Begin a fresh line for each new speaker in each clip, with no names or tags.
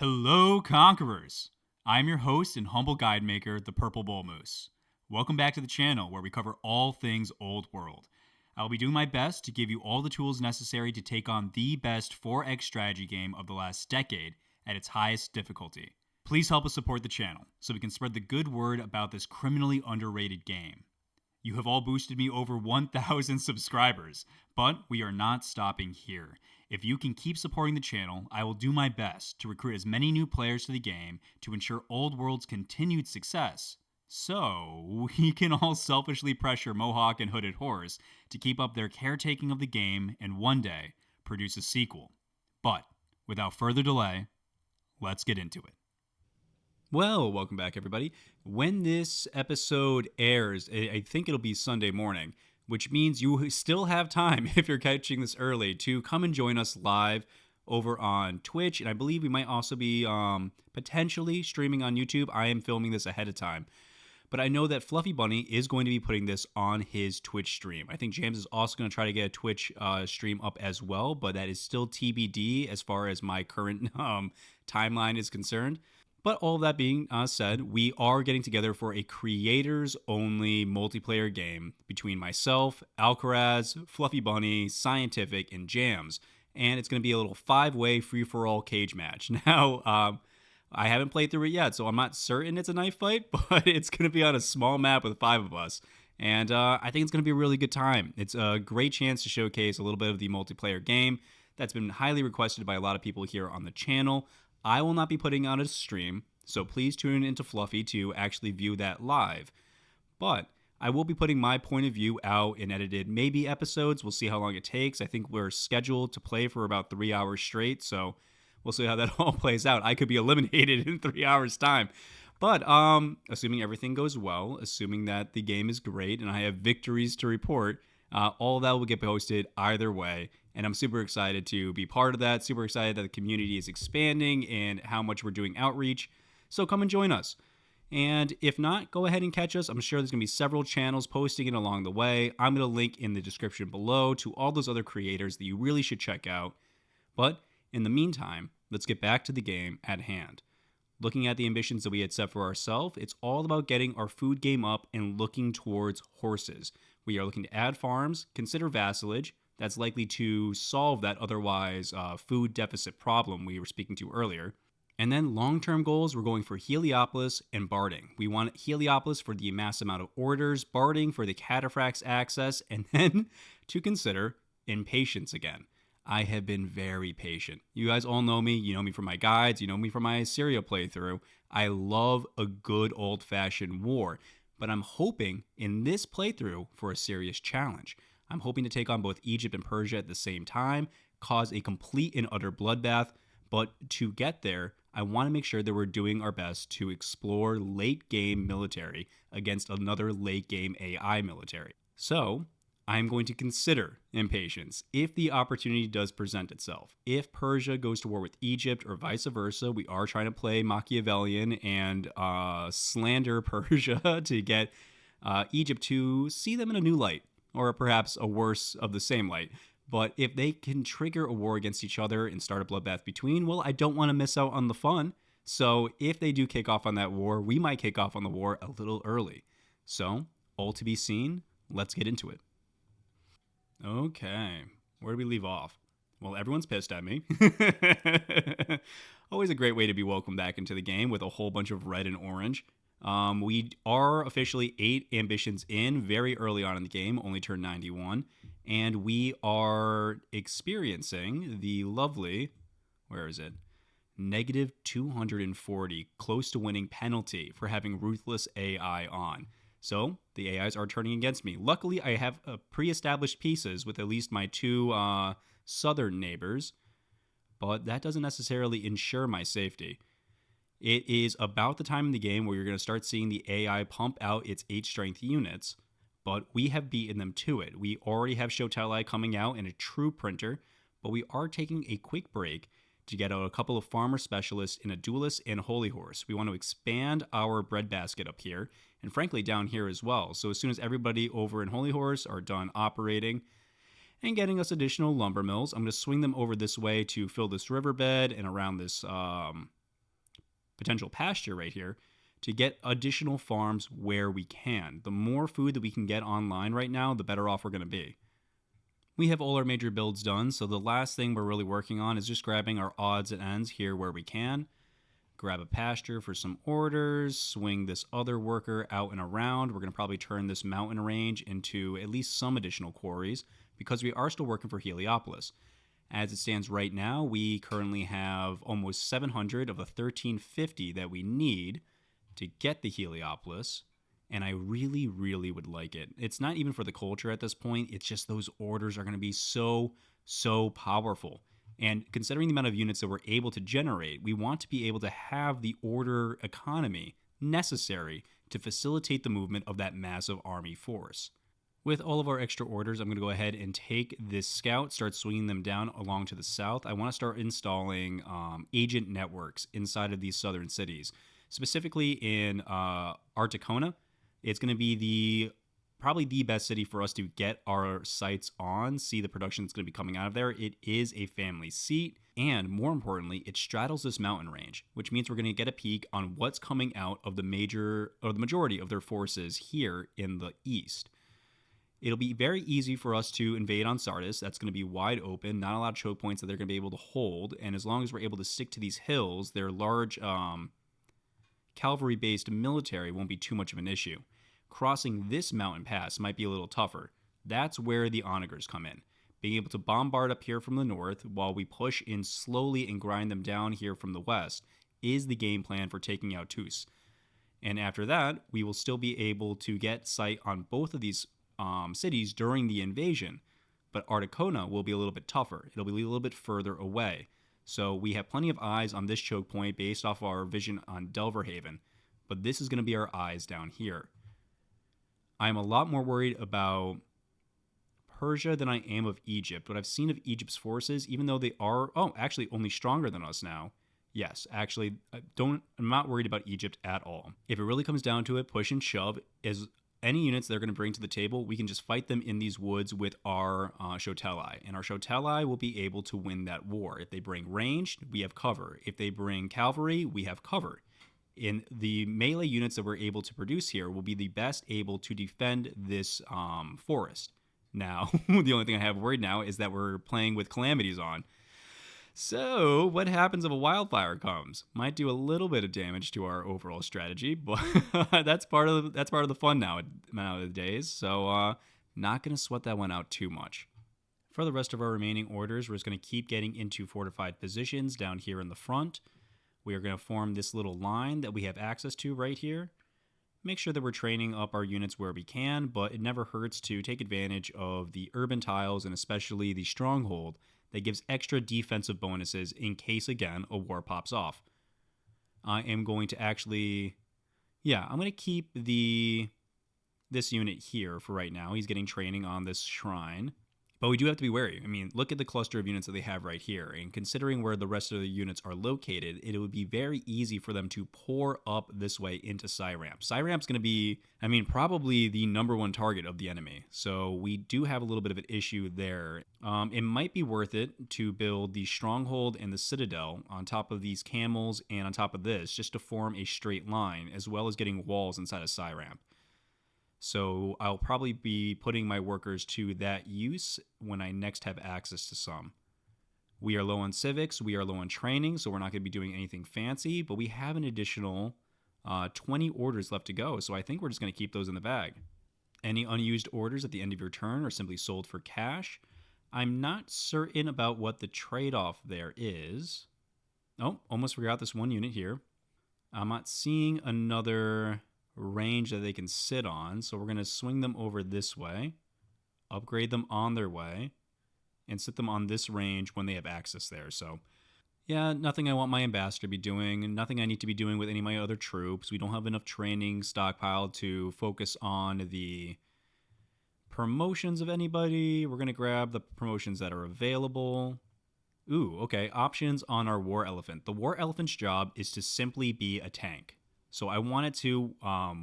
Hello, Conquerors! I'm your host and humble guide maker, the Purple Bull Moose. Welcome back to the channel where we cover all things Old World. I'll be doing my best to give you all the tools necessary to take on the best 4X strategy game of the last decade at its highest difficulty. Please help us support the channel so we can spread the good word about this criminally underrated game. You have all boosted me over 1,000 subscribers, but we are not stopping here. If you can keep supporting the channel, I will do my best to recruit as many new players to the game to ensure Old World's continued success, so we can all selfishly pressure Mohawk and Hooded Horse to keep up their caretaking of the game and one day produce a sequel. But without further delay, let's get into it. Well, welcome back, everybody. When this episode airs, I think it'll be Sunday morning, which means you still have time, if you're catching this early, to come and join us live over on Twitch. And I believe we might also be potentially streaming on YouTube. I am filming this ahead of time. But I know that FluffyBunny is going to be putting this on his Twitch stream. I think James is also going to try to get a Twitch stream up as well, but that is still TBD as far as my current timeline is concerned. But all that being said, we are getting together for a creators-only multiplayer game between myself, Alcaras, FluffyBunny, Siontific, and Jams. And it's going to be a little 5-way free-for-all cage match. Now, I haven't played through it yet, so I'm not certain it's a knife fight, but it's going to be on a small map with 5 of us. And I think it's going to be a really good time. It's a great chance to showcase a little bit of the multiplayer game that's been highly requested by a lot of people here on the channel. I will not be putting out a stream, so please tune into Fluffy to actually view that live. But I will be putting my point of view out in edited maybe episodes. We'll see how long it takes. I think we're scheduled to play for about 3 hours straight, so we'll see how that all plays out. I could be eliminated in 3 hours' time. But assuming everything goes well, assuming that the game is great and I have victories to report, all that will get posted either way. And I'm super excited to be part of that, super excited that the community is expanding and how much we're doing outreach. So come and join us. And if not, go ahead and catch us. I'm sure there's going to be several channels posting it along the way. I'm going to link in the description below to all those other creators that you really should check out. But in the meantime, let's get back to the game at hand. Looking at the ambitions that we had set for ourselves, it's all about getting our food game up and looking towards horses. We are looking to add farms, consider vassalage. That's likely to solve that otherwise food deficit problem we were speaking to earlier. And then long-term goals, we're going for Heliopolis and Barding. We want Heliopolis for the mass amount of orders, Barding for the cataphracts access, and then to consider impatience again. I have been very patient. You guys all know me. You know me from my guides. You know me from my Assyria playthrough. I love a good old-fashioned war. But I'm hoping in this playthrough for a serious challenge. I'm hoping to take on both Egypt and Persia at the same time, cause a complete and utter bloodbath. But to get there, I want to make sure that we're doing our best to explore late-game military against another late-game AI military. So I'm going to consider impatience if the opportunity does present itself. If Persia goes to war with Egypt or vice versa, we are trying to play Machiavellian and slander Persia to get Egypt to see them in a new light, or perhaps a worse of the same light. But if they can trigger a war against each other and start a bloodbath between, well, I don't want to miss out on the fun. So if they do kick off on that war, we might kick off on the war a little early. So, all to be seen. Let's get into it. Okay, where do we leave off? Well, everyone's pissed at me. Always a great way to be welcomed back into the game with a whole bunch of red and orange. We are officially 8 ambitions in, very early on in the game, only turned 91. And we are experiencing the lovely, where is it? Negative 240, close to winning penalty for having ruthless AI on. So the AIs are turning against me. Luckily, I have pre-established pieces with at least my 2 southern neighbors, but that doesn't necessarily ensure my safety. It is about the time in the game where you're going to start seeing the AI pump out its 8 strength units, but we have beaten them to it. We already have Shoteli coming out and a true printer, but we are taking a quick break to get out a couple of farmer specialists in a duelist and holy horse. We want to expand our breadbasket up here, and frankly down here as well. So as soon as everybody over in holy horse are done operating and getting us additional lumber mills, I'm going to swing them over this way to fill this riverbed and around this potential pasture right here to get additional farms where we can. The more food that we can get online right now, the better off we're going to be. We have all our major builds done, so the last thing we're really working on is just grabbing our odds and ends here where we can. Grab a pasture for some orders, swing this other worker out and around. We're going to probably turn this mountain range into at least some additional quarries because we are still working for Heliopolis. As it stands right now, we currently have almost 700 of the 1350 that we need to get the Heliopolis, and I really, really would like it. It's not even for the culture at this point, it's just those orders are going to be so powerful. And considering the amount of units that we're able to generate, we want to be able to have the order economy necessary to facilitate the movement of that massive army force. With all of our extra orders, I'm going to go ahead and take this scout, start swinging them down along to the south. I want to start installing agent networks inside of these southern cities. Specifically in Articona, it's going to be probably the best city for us to get our sites on, see the production that's going to be coming out of there. It is a family seat, and more importantly, it straddles this mountain range, which means we're going to get a peek on what's coming out of the majority of their forces here in the east. It'll be very easy for us to invade on Sardis. That's going to be wide open, not a lot of choke points that they're going to be able to hold, and as long as we're able to stick to these hills, their large cavalry-based military won't be too much of an issue. Crossing this mountain pass might be a little tougher. That's where the onagers come in. Being able to bombard up here from the north while we push in slowly and grind them down here from the west is the game plan for taking out Tus. And after that, we will still be able to get sight on both of these cities during the invasion, but Articona will be a little bit tougher. It'll be a little bit further away. So we have plenty of eyes on this choke point based off our vision on Delverhaven, but this is going to be our eyes down here. I'm a lot more worried about Persia than I am of Egypt. What I've seen of Egypt's forces, even though they are, actually only stronger than us now. Yes, actually, I'm not worried about Egypt at all. If it really comes down to it, push and shove, as any units they're going to bring to the table, we can just fight them in these woods with our Shotelai. And our Shotelai will be able to win that war. If they bring ranged, we have cover. If they bring cavalry, we have cover. In the melee units that we're able to produce here will be the best able to defend this forest. Now, the only thing I have worried now is that we're playing with calamities on. So, what happens if a wildfire comes? Might do a little bit of damage to our overall strategy, but that's part of the fun nowadays. So, not going to sweat that one out too much. For the rest of our remaining orders, we're just going to keep getting into fortified positions down here in the front. We are going to form this little line that we have access to right here. Make sure that we're training up our units where we can, but it never hurts to take advantage of the urban tiles and especially the stronghold that gives extra defensive bonuses in case, again, a war pops off. I am going to actually... I'm going to keep this unit here for right now. He's getting training on this shrine. But we do have to be wary. I mean, look at the cluster of units that they have right here. And considering where the rest of the units are located, it would be very easy for them to pour up this way into Cyramp. Cyramp's going to be, probably the number one target of the enemy. So we do have a little bit of an issue there. It might be worth it to build the Stronghold and the Citadel on top of these camels and on top of this, just to form a straight line, as well as getting walls inside of Cyramp. So I'll probably be putting my workers to that use when I next have access to some. We are low on civics, we are low on training, so we're not going to be doing anything fancy, but we have an additional 20 orders left to go, so I think we're just going to keep those in the bag. Any unused orders at the end of your turn are simply sold for cash. I'm not certain about what the trade-off there is. Oh, almost forgot this one unit here. I'm not seeing another range that they can sit on, so we're going to swing them over this way, upgrade them on their way, and sit them on this range when they have access there. So nothing I want my ambassador to be doing, and nothing I need to be doing with any of my other troops. We don't have enough training stockpiled to focus on the promotions of anybody. We're going to grab the promotions that are available. Ooh, okay, options on our war elephant. The war elephant's job is to simply be a tank. So I want it to,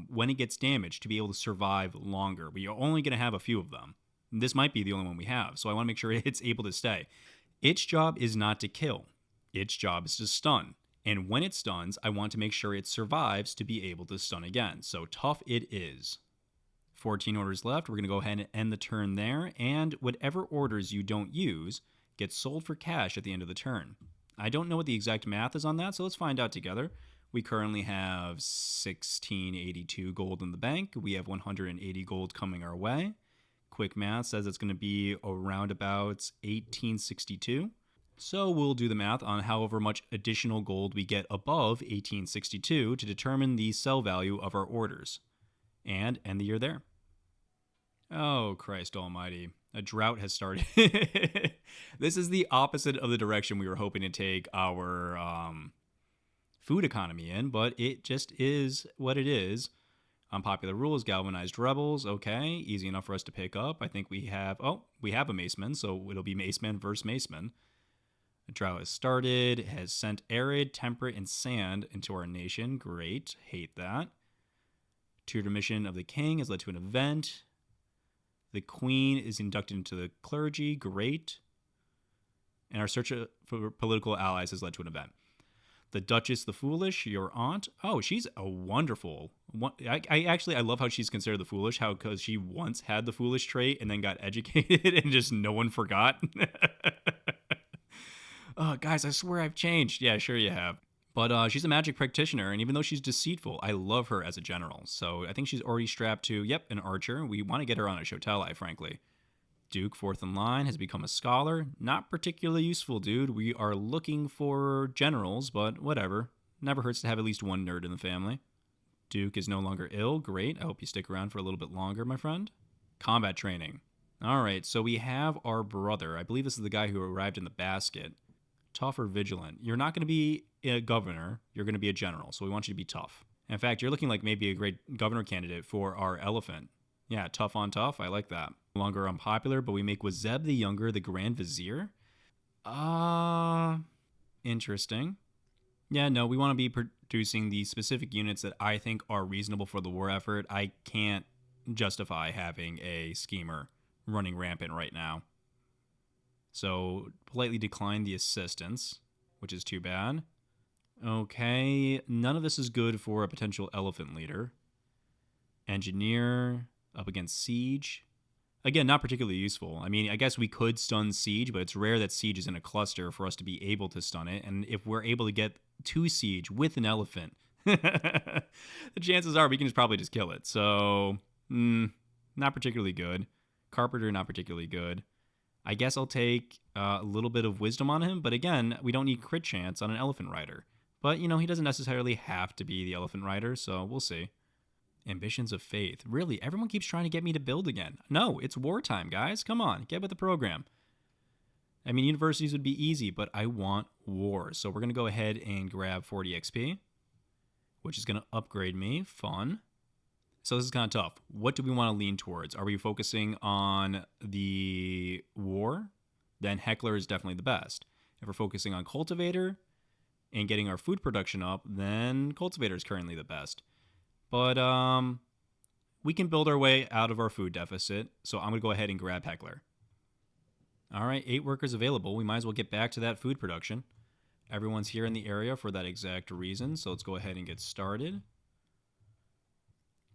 when it gets damaged, to be able to survive longer. We are only going to have a few of them. This might be the only one we have, so I want to make sure it's able to stay. Its job is not to kill. Its job is to stun. And when it stuns, I want to make sure it survives to be able to stun again. So tough it is. 14 orders left. We're going to go ahead and end the turn there. And whatever orders you don't use get sold for cash at the end of the turn. I don't know what the exact math is on that, so let's find out together. We currently have 1682 gold in the bank. We have 180 gold coming our way. Quick math says it's going to be around about 1862. So we'll do the math on however much additional gold we get above 1862 to determine the sell value of our orders. And end the year there. Oh, Christ almighty. A drought has started. This is the opposite of the direction we were hoping to take our food economy in, but it just is what it is. Unpopular rules, galvanized rebels. Okay, easy enough for us to pick up. I think we have a Maceman, so it'll be Maceman versus Maceman. The drought has started. It has sent arid, temperate, and sand into our nation. Great. Hate that. Tutor mission of the king has led to an event. The queen is inducted into the clergy. Great. And our search for political allies has led to an event. The Duchess the Foolish, your aunt. Oh, she's a wonderful. I love how she's considered the foolish, because she once had the foolish trait and then got educated and just no one forgot. Oh, guys, I swear I've changed. Yeah, sure you have. But she's a magic practitioner, and even though she's deceitful, I love her as a general. So I think she's already strapped to, an archer. We want to get her on a Shoteli, frankly. Duke, fourth in line, has become a scholar. Not particularly useful, dude. We are looking for generals, but whatever. Never hurts to have at least one nerd in the family. Duke is no longer ill. Great. I hope you stick around for a little bit longer, my friend. Combat training. All right, so we have our brother. I believe this is the guy who arrived in the basket. Tough or vigilant. You're not going to be a governor. You're going to be a general, so we want you to be tough. In fact, you're looking like maybe a great governor candidate for our elephant. Yeah, tough on tough. I like that. No longer unpopular, but we make Wazeb the Younger the Grand Vizier. Interesting. Yeah, no, we want to be producing the specific units that I think are reasonable for the war effort. I can't justify having a schemer running rampant right now. So politely decline the assistance, which is too bad. Okay, none of this is good for a potential elephant leader. Engineer up against siege. Again, not particularly useful. I mean, I guess we could stun siege, but it's rare that siege is in a cluster for us to be able to stun it. And if we're able to get to siege with an elephant, the chances are we can probably just kill it. So, not particularly good. Carpenter, not particularly good. I guess I'll take a little bit of wisdom on him, but again, we don't need crit chance on an elephant rider. But, he doesn't necessarily have to be the elephant rider, so we'll see. Ambitions of faith. Really, everyone keeps trying to get me to build again. No, it's wartime, guys. Come on, get with the program. I mean, universities would be easy, but I want war. So we're going to go ahead and grab 40 XP, which is going to upgrade me. Fun. So this is kind of tough. What do we want to lean towards? Are we focusing on the war? Then Heckler is definitely the best. If we're focusing on cultivator and getting our food production up, then cultivator is currently the best. But we can build our way out of our food deficit. So I'm going to go ahead and grab Heckler. All right, 8 workers available. We might as well get back to that food production. Everyone's here in the area for that exact reason. So let's go ahead and get started.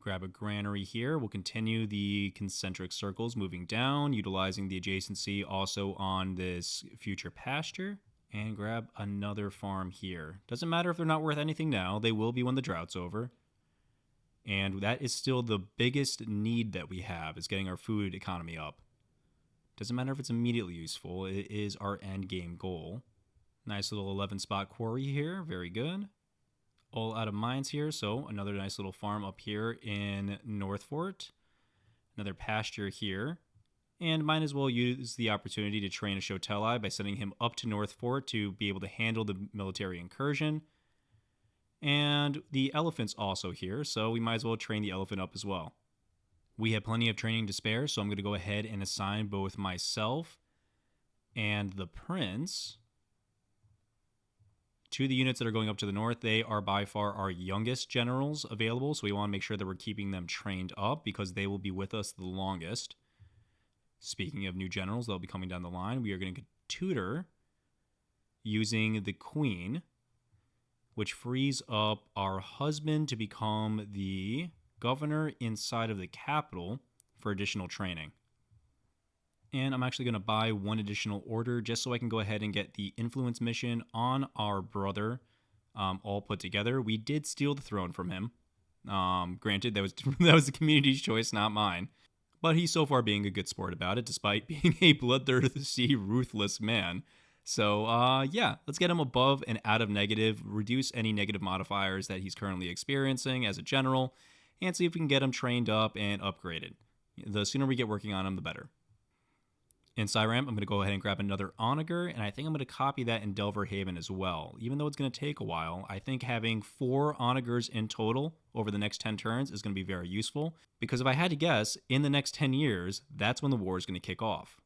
Grab a granary here. We'll continue the concentric circles moving down, utilizing the adjacency also on this future pasture. And grab another farm here. Doesn't matter if they're not worth anything now. They will be when the drought's over. And that is still the biggest need that we have, is getting our food economy up. Doesn't matter if it's immediately useful. It is our end game goal. Nice little 11-spot quarry here. Very good. All out of mines here, so another nice little farm up here in North Fort. Another pasture here. And might as well use the opportunity to train a Shoteli by sending him up to North Fort to be able to handle the military incursion. And the elephant's also here, so we might as well train the elephant up as well. We have plenty of training to spare, so I'm going to go ahead and assign both myself and the prince to the units that are going up to the north. They are by far our youngest generals available, so we want to make sure that we're keeping them trained up because they will be with us the longest. Speaking of new generals, they'll be coming down the line. We are going to tutor using the queen. which frees up our husband to become the governor inside of the capital for additional training. And I'm actually going to buy one additional order just so I can go ahead and get the influence mission on our brother all put together. We did steal the throne from him. Granted, that was the community's choice, not mine. But he's so far being a good sport about it, despite being a bloodthirsty, ruthless man. So, yeah, let's get him above and out of negative, reduce any negative modifiers that he's currently experiencing as a general, and see if we can get him trained up and upgraded. The sooner we get working on him, the better. In Cyramp, I'm going to go ahead and grab another Onager, and I think I'm going to copy that in Delver Haven as well. Even though it's going to take a while, I think having 4 Onagers in total over the next 10 turns is going to be very useful, because if I had to guess, in the next 10 years, that's when the war is going to kick off.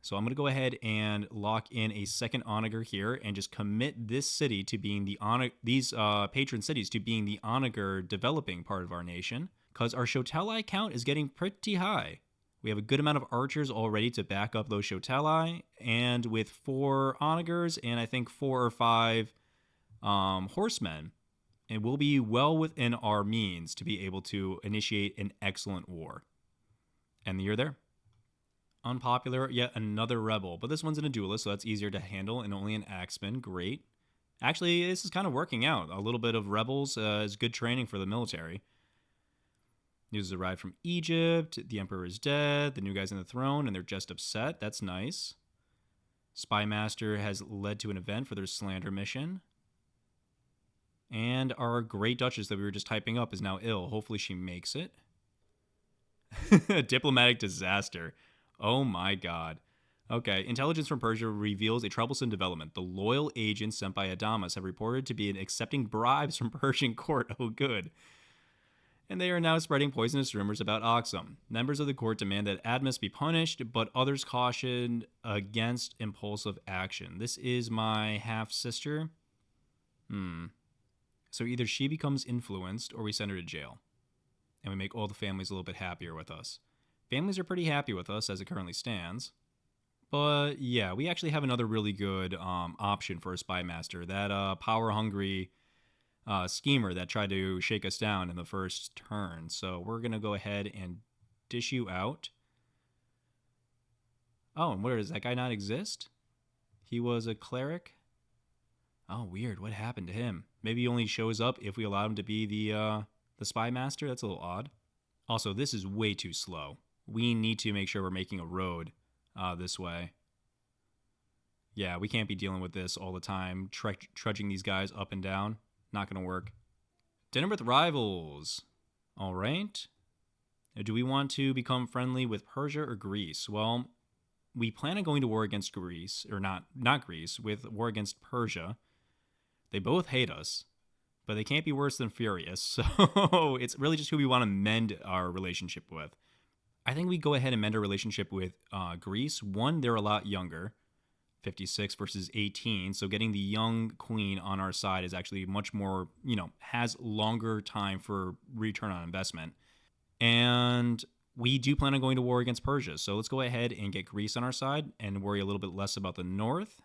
So I'm going to go ahead and lock in a second Onager here and just commit this city to being these patron cities to being the Onager developing part of our nation, because our Shoteli count is getting pretty high. We have a good amount of archers already to back up those Shoteli, and with 4 Onagers and I think 4 or 5 horsemen, it will be well within our means to be able to initiate an excellent war. And you're there. Unpopular, yet another rebel, but this one's in a duelist, so that's easier to handle, and only an axeman. Great. Actually, this is kind of working out. A little bit of rebels is good training for the military. News has arrived from Egypt. The emperor is dead. The new guy's on the throne, and they're just upset. That's nice. Spymaster has led to an event for their slander mission. And our great duchess that we were just typing up is now ill. Hopefully she makes it. Diplomatic disaster. Oh my god. Okay, intelligence from Persia reveals a troublesome development. The loyal agents sent by Adamas have reported to be accepting bribes from Persian court. Oh, good. And they are now spreading poisonous rumors about Aksum. Members of the court demand that Admas be punished, but others caution against impulsive action. This is my half-sister. So either she becomes influenced or we send her to jail. And we make all the families a little bit happier with us. Families are pretty happy with us as it currently stands. But yeah, we actually have another really good option for a spymaster. That power-hungry schemer that tried to shake us down in the first turn. So we're going to go ahead and dish you out. Oh, and where does that guy not exist? He was a cleric? Oh, weird. What happened to him? Maybe he only shows up if we allow him to be the spy master? That's a little odd. Also, this is way too slow. We need to make sure we're making a road this way. Yeah, we can't be dealing with this all the time, trudging these guys up and down. Not going to work. Dinner with rivals. All right. Do we want to become friendly with Persia or Greece? Well, we plan on going to war against Greece, or not Greece, with war against Persia. They both hate us, but they can't be worse than furious. So it's really just who we want to mend our relationship with. I think we go ahead and mend our relationship with Greece. One, they're a lot younger. 56 versus 18. So getting the young queen on our side is actually much more, has longer time for return on investment. And we do plan on going to war against Persia. So let's go ahead and get Greece on our side and worry a little bit less about the north.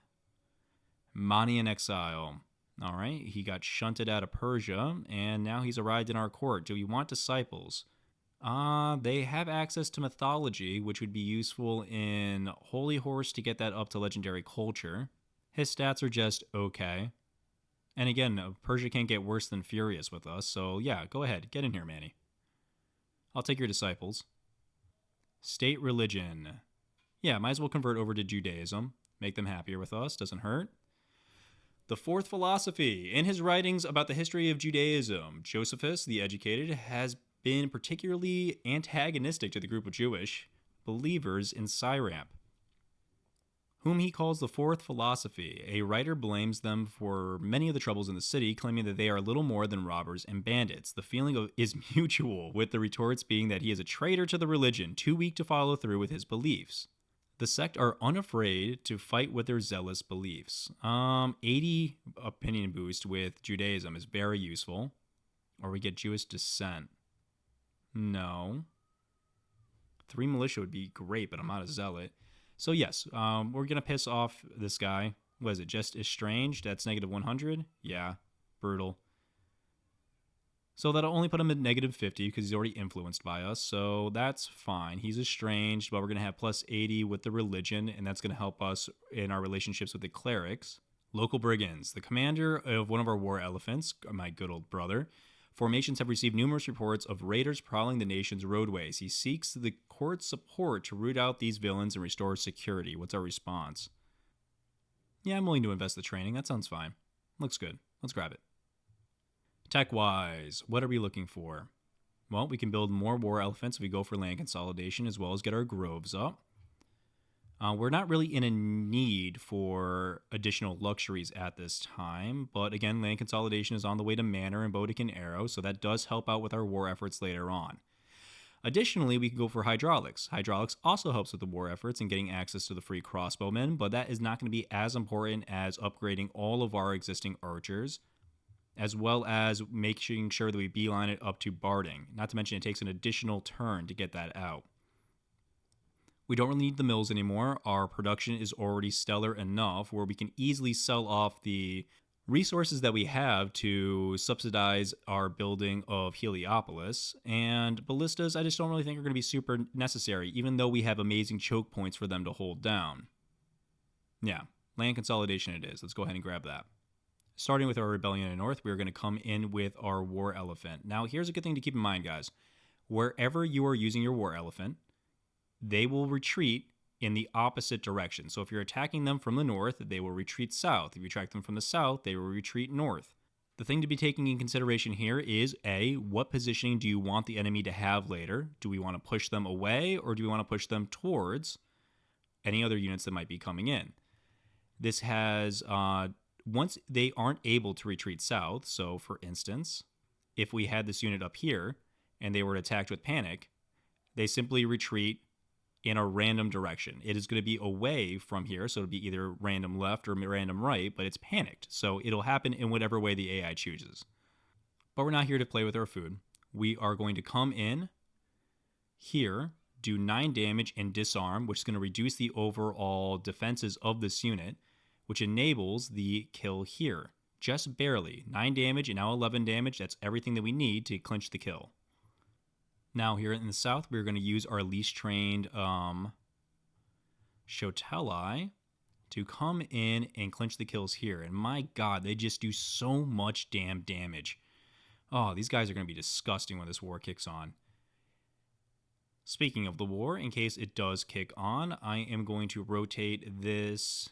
Mani in exile. All right. He got shunted out of Persia and now he's arrived in our court. Do we want disciples? They have access to mythology, which would be useful in Holy Horse to get that up to legendary culture. His stats are just okay. And again, Persia can't get worse than furious with us, so yeah, go ahead. Get in here, Manny. I'll take your disciples. State religion. Yeah, might as well convert over to Judaism. Make them happier with us, doesn't hurt. The fourth philosophy. In his writings about the history of Judaism, Josephus, the educated, has been particularly antagonistic to the group of Jewish believers in Cyramp, whom he calls the fourth philosophy. A writer blames them for many of the troubles in the city, claiming that they are little more than robbers and bandits. The feeling is mutual, with the retorts being that he is a traitor to the religion, too weak to follow through with his beliefs. The sect are unafraid to fight with their zealous beliefs. 80 opinion boost with Judaism is very useful. Or we get Jewish descent. No. 3 militia would be great, but I'm not a zealot. So yes, we're going to piss off this guy. What is it, just estranged? That's negative 100? Yeah. Brutal. So that'll only put him at negative 50 because he's already influenced by us. So that's fine. He's estranged, but we're going to have plus 80 with the religion, and that's going to help us in our relationships with the clerics. Local brigands. The commander of one of our war elephants, my good old brother. Formations have received numerous reports of raiders prowling the nation's roadways. He seeks the court's support to root out these villains and restore security. What's our response? Yeah, I'm willing to invest the training. That sounds fine. Looks good. Let's grab it. Tech-wise, what are we looking for? Well, we can build more war elephants if we go for land consolidation, as well as get our groves up. We're not really in a need for additional luxuries at this time, but again, land consolidation is on the way to Manor and Bodican Arrow, so that does help out with our war efforts later on. Additionally, we can go for hydraulics. Hydraulics also helps with the war efforts and getting access to the free crossbowmen, but that is not going to be as important as upgrading all of our existing archers, as well as making sure that we beeline it up to barding. Not to mention it takes an additional turn to get that out. We don't really need the mills anymore. Our production is already stellar enough where we can easily sell off the resources that we have to subsidize our building of Heliopolis. And ballistas, I just don't really think are going to be super necessary, even though we have amazing choke points for them to hold down. Yeah, land consolidation it is. Let's go ahead and grab that. Starting with our rebellion in the north, we're going to come in with our war elephant. Now, here's a good thing to keep in mind, guys. Wherever you are using your war elephant, they will retreat in the opposite direction. So if you're attacking them from the north, they will retreat south. If you attack them from the south, they will retreat north. The thing to be taking in consideration here is, A, what positioning do you want the enemy to have later? Do we want to push them away, or do we want to push them towards any other units that might be coming in? This has, once they aren't able to retreat south, so for instance, if we had this unit up here and they were attacked with panic, they simply retreat in a random direction. It is going to be away from here, so it'll be either random left or random right, but it's panicked. So it'll happen in whatever way the AI chooses. But we're not here to play with our food. We are going to come in here, do 9 damage and disarm, which is going to reduce the overall defenses of this unit, which enables the kill here. Just barely. 9 damage and now 11 damage. That's everything that we need to clinch the kill. Now, here in the south, we're going to use our least trained Shotelai to come in and clinch the kills here. And my god, they just do so much damn damage. Oh, these guys are going to be disgusting when this war kicks on. Speaking of the war, in case it does kick on, I am going to rotate this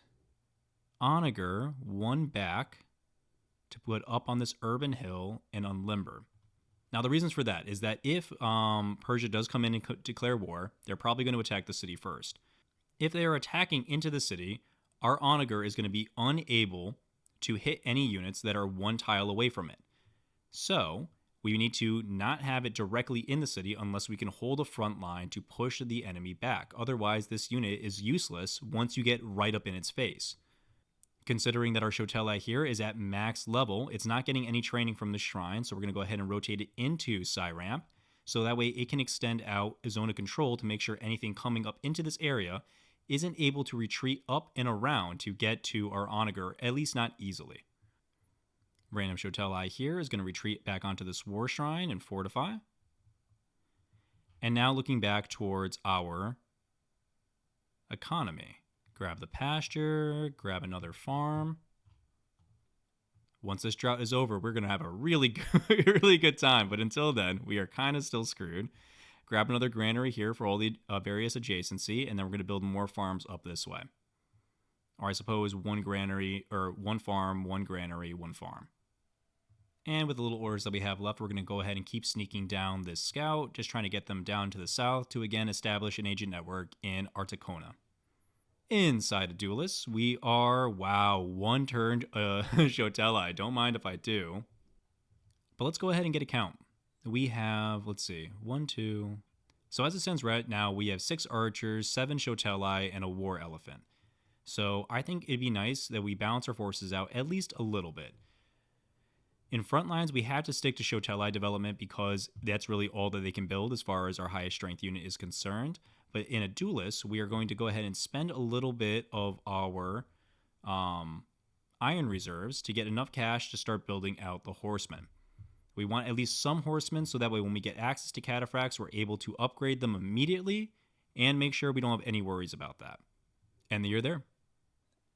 Onager one back to put up on this urban hill and unlimber. Now, the reasons for that is that if Persia does come in and declare war, they're probably going to attack the city first. If they are attacking into the city, our Onager is going to be unable to hit any units that are 1 tile away from it. So, we need to not have it directly in the city unless we can hold a front line to push the enemy back. Otherwise, this unit is useless once you get right up in its face. Considering that our Shotelai here is at max level, it's not getting any training from the shrine, so we're going to go ahead and rotate it into Cyramp, so that way it can extend out a zone of control to make sure anything coming up into this area isn't able to retreat up and around to get to our Onager, at least not easily. Random Shotelai here is going to retreat back onto this war shrine and fortify. And now looking back towards our economy. Grab the pasture, grab another farm. Once this drought is over, we're going to have a really good time. But until then, we are kind of still screwed. Grab another granary here for all the various adjacency, and then we're going to build more farms up this way. Or I suppose 1 granary, or 1 farm, 1 granary, 1 farm. And with the little orders that we have left, we're going to go ahead and keep sneaking down this scout, just trying to get them down to the south to again establish an agent network in Articona. Inside of Duelists, we are, wow, 1 turned Shotelai. Don't mind if I do. But let's go ahead and get a count. We have, let's see, 1, 2. So as it stands right now, we have 6 archers, 7 Shotelai, and a war elephant. So I think it'd be nice that we balance our forces out at least a little bit. In front lines, we have to stick to Shotelai development because that's really all that they can build as far as our highest strength unit is concerned. But in a duelist, we are going to go ahead and spend a little bit of our iron reserves to get enough cash to start building out the horsemen. We want at least some horsemen so that way when we get access to cataphracts, we're able to upgrade them immediately and make sure we don't have any worries about that. And the year there.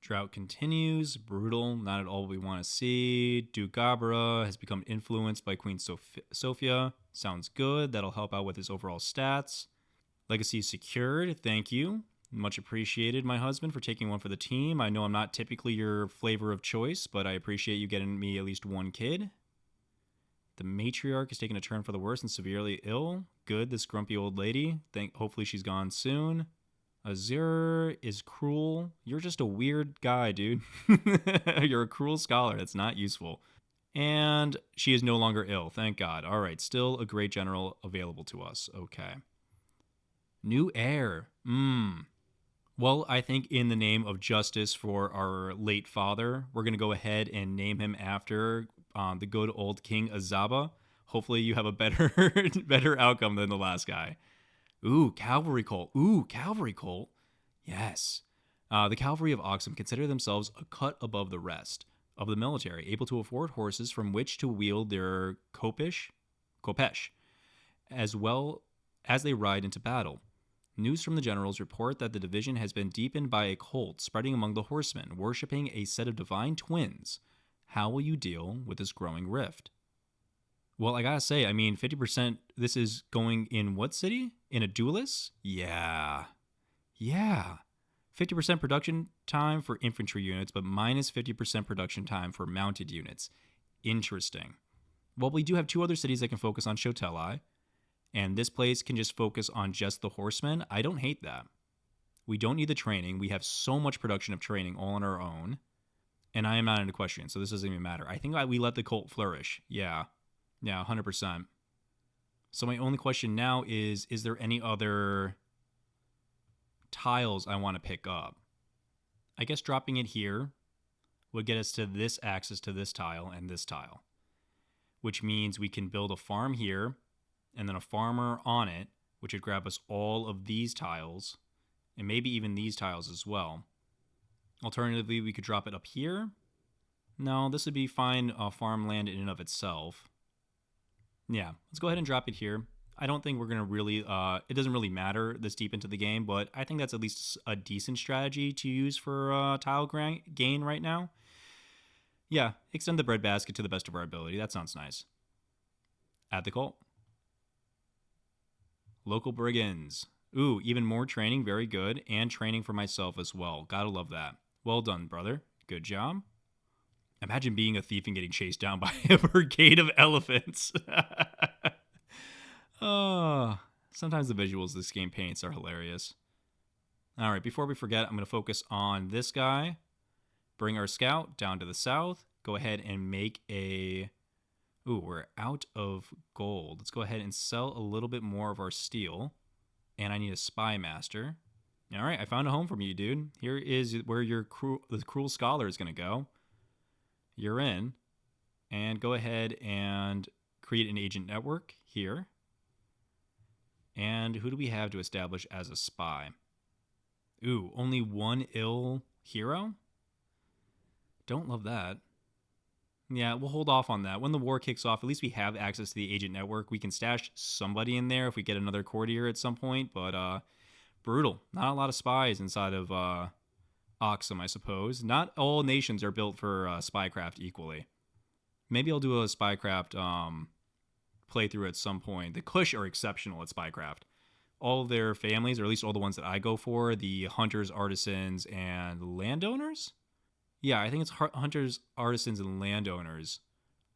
Drought continues. Brutal. Not at all what we want to see. Duke Gabra has become influenced by Queen Sophia. Sounds good. That'll help out with his overall stats. Legacy secured. Thank you. Much appreciated, my husband, for taking one for the team. I know I'm not typically your flavor of choice, but I appreciate you getting me at least one kid. The matriarch is taking a turn for the worse and severely ill. Good, this grumpy old lady. Hopefully she's gone soon. Azur is cruel. You're just a weird guy, dude. You're a cruel scholar. That's not useful. And she is no longer ill, thank God. All right, still a great general available to us. Okay. New heir. Well, I think in the name of justice for our late father, we're going to go ahead and name him after the good old King Azaba. Hopefully you have a better outcome than the last guy. Ooh, cavalry colt. Yes. The cavalry of Aksum consider themselves a cut above the rest of the military, able to afford horses from which to wield their kopesh, as well as they ride into battle. News from the generals report that the division has been deepened by a cult spreading among the horsemen, worshipping a set of divine twins. How will you deal with this growing rift? Well, I gotta say, 50%, this is going in what city? In a duelist? Yeah. 50% production time for infantry units, but minus 50% production time for mounted units. Interesting. Well, we do have 2 other cities that can focus on Shotelai, and this place can just focus on just the horsemen. I don't hate that. We don't need the training. We have so much production of training all on our own, and I am not in a question, so this doesn't even matter. I think we let the cult flourish. Yeah, 100%. So my only question now is there any other tiles I want to pick up? I guess dropping it here would get us to this access to this tile and this tile, which means we can build a farm here and then a farmer on it, which would grab us all of these tiles and maybe even these tiles as well. Alternatively, we could drop it up here. No, this would be fine farmland in and of itself. Yeah, let's go ahead and drop it here. I don't think we're going to really, it doesn't really matter this deep into the game, but I think that's at least a decent strategy to use for tile gain right now. Yeah, extend the breadbasket to the best of our ability. That sounds nice. Add the cult. Local brigands. Ooh, even more training. Very good. And training for myself as well. Gotta love that. Well done, brother. Good job. Imagine being a thief and getting chased down by a brigade of elephants. Oh, sometimes the visuals this game paints are hilarious. All right, before we forget, I'm going to focus on this guy. Bring our scout down to the south. Go ahead and make a... Ooh, we're out of gold. Let's go ahead and sell a little bit more of our steel. And I need a spy master. All right, I found a home for you, dude. Here is where the cruel scholar is going to go. You're in. And go ahead and create an agent network here. And who do we have to establish as a spy? Ooh, only one ill hero? Don't love that. Yeah, we'll hold off on that. When the war kicks off, at least we have access to the agent network. We can stash somebody in there if we get another courtier at some point, but brutal. Not a lot of spies inside of Aksum, I suppose. Not all nations are built for spycraft equally. Maybe I'll do a spycraft playthrough at some point. The Kush are exceptional at spycraft. All of their families, or at least all the ones that I go for, the hunters, artisans, and landowners? Yeah, I think it's hunters, artisans, and landowners.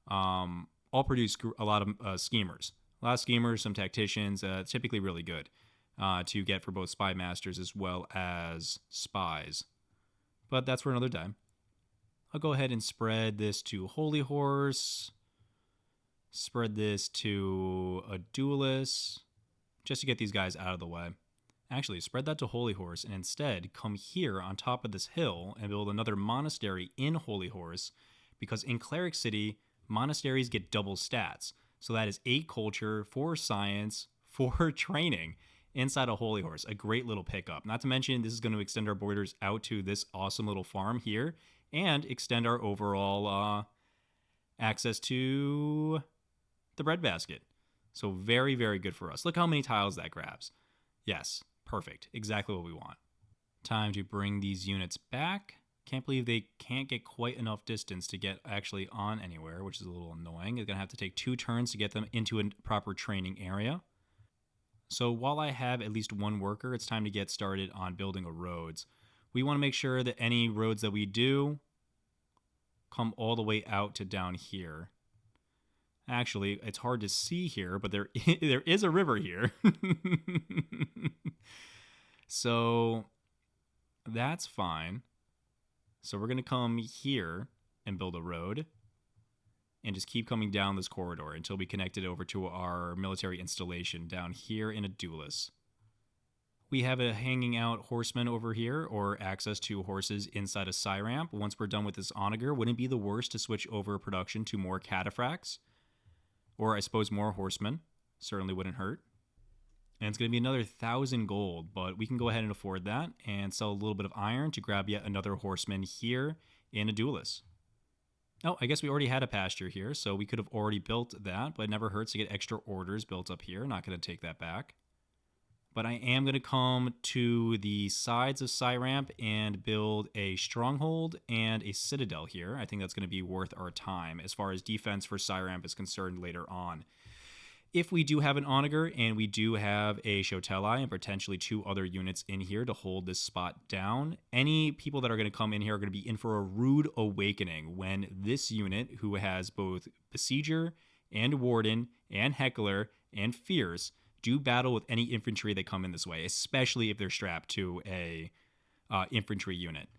All produce a lot of schemers. A lot of schemers, some tacticians, typically really good to get for both spy masters as well as spies. But that's for another time. I'll go ahead and spread this to Holy Horse. Spread this to a duelist, just to get these guys out of the way. Actually, spread that to Holy Horse, and instead come here on top of this hill and build another monastery in Holy Horse, because in Cleric City, monasteries get double stats. So that is 8 culture, 4 science, 4 training inside a Holy Horse. A great little pickup. Not to mention, this is going to extend our borders out to this awesome little farm here and extend our overall access to the breadbasket. So very, very good for us. Look how many tiles that grabs. Yes, perfect. Exactly what we want. Time to bring these units back. Can't believe they can't get quite enough distance to get actually on anywhere, which is a little annoying. They're going to have to take 2 turns to get them into a proper training area. So while I have at least one worker, it's time to get started on building a roads. We want to make sure that any roads that we do come all the way out to down here. Actually, it's hard to see here, but there is a river here. So that's fine. So we're going to come here and build a road and just keep coming down this corridor until we connect it over to our military installation down here in Adulis. We have a hanging out horseman over here, or access to horses inside a Cyramp. Once we're done with this onager, wouldn't it be the worst to switch over production to more cataphracts? Or I suppose more horsemen. Certainly wouldn't hurt. And it's going to be another 1,000 gold, but we can go ahead and afford that and sell a little bit of iron to grab yet another horseman here in Adulis. Oh, I guess we already had a pasture here, so we could have already built that, but it never hurts to get extra orders built up here. Not going to take that back. But I am going to come to the sides of Cyramp and build a stronghold and a citadel here. I think that's going to be worth our time as far as defense for Cyramp is concerned later on. If we do have an onager and we do have a Shotelai and potentially 2 other units in here to hold this spot down, any people that are going to come in here are going to be in for a rude awakening when this unit, who has both Besieger and Warden and Heckler and Fierce, do battle with any infantry that come in this way, especially if they're strapped to a infantry unit.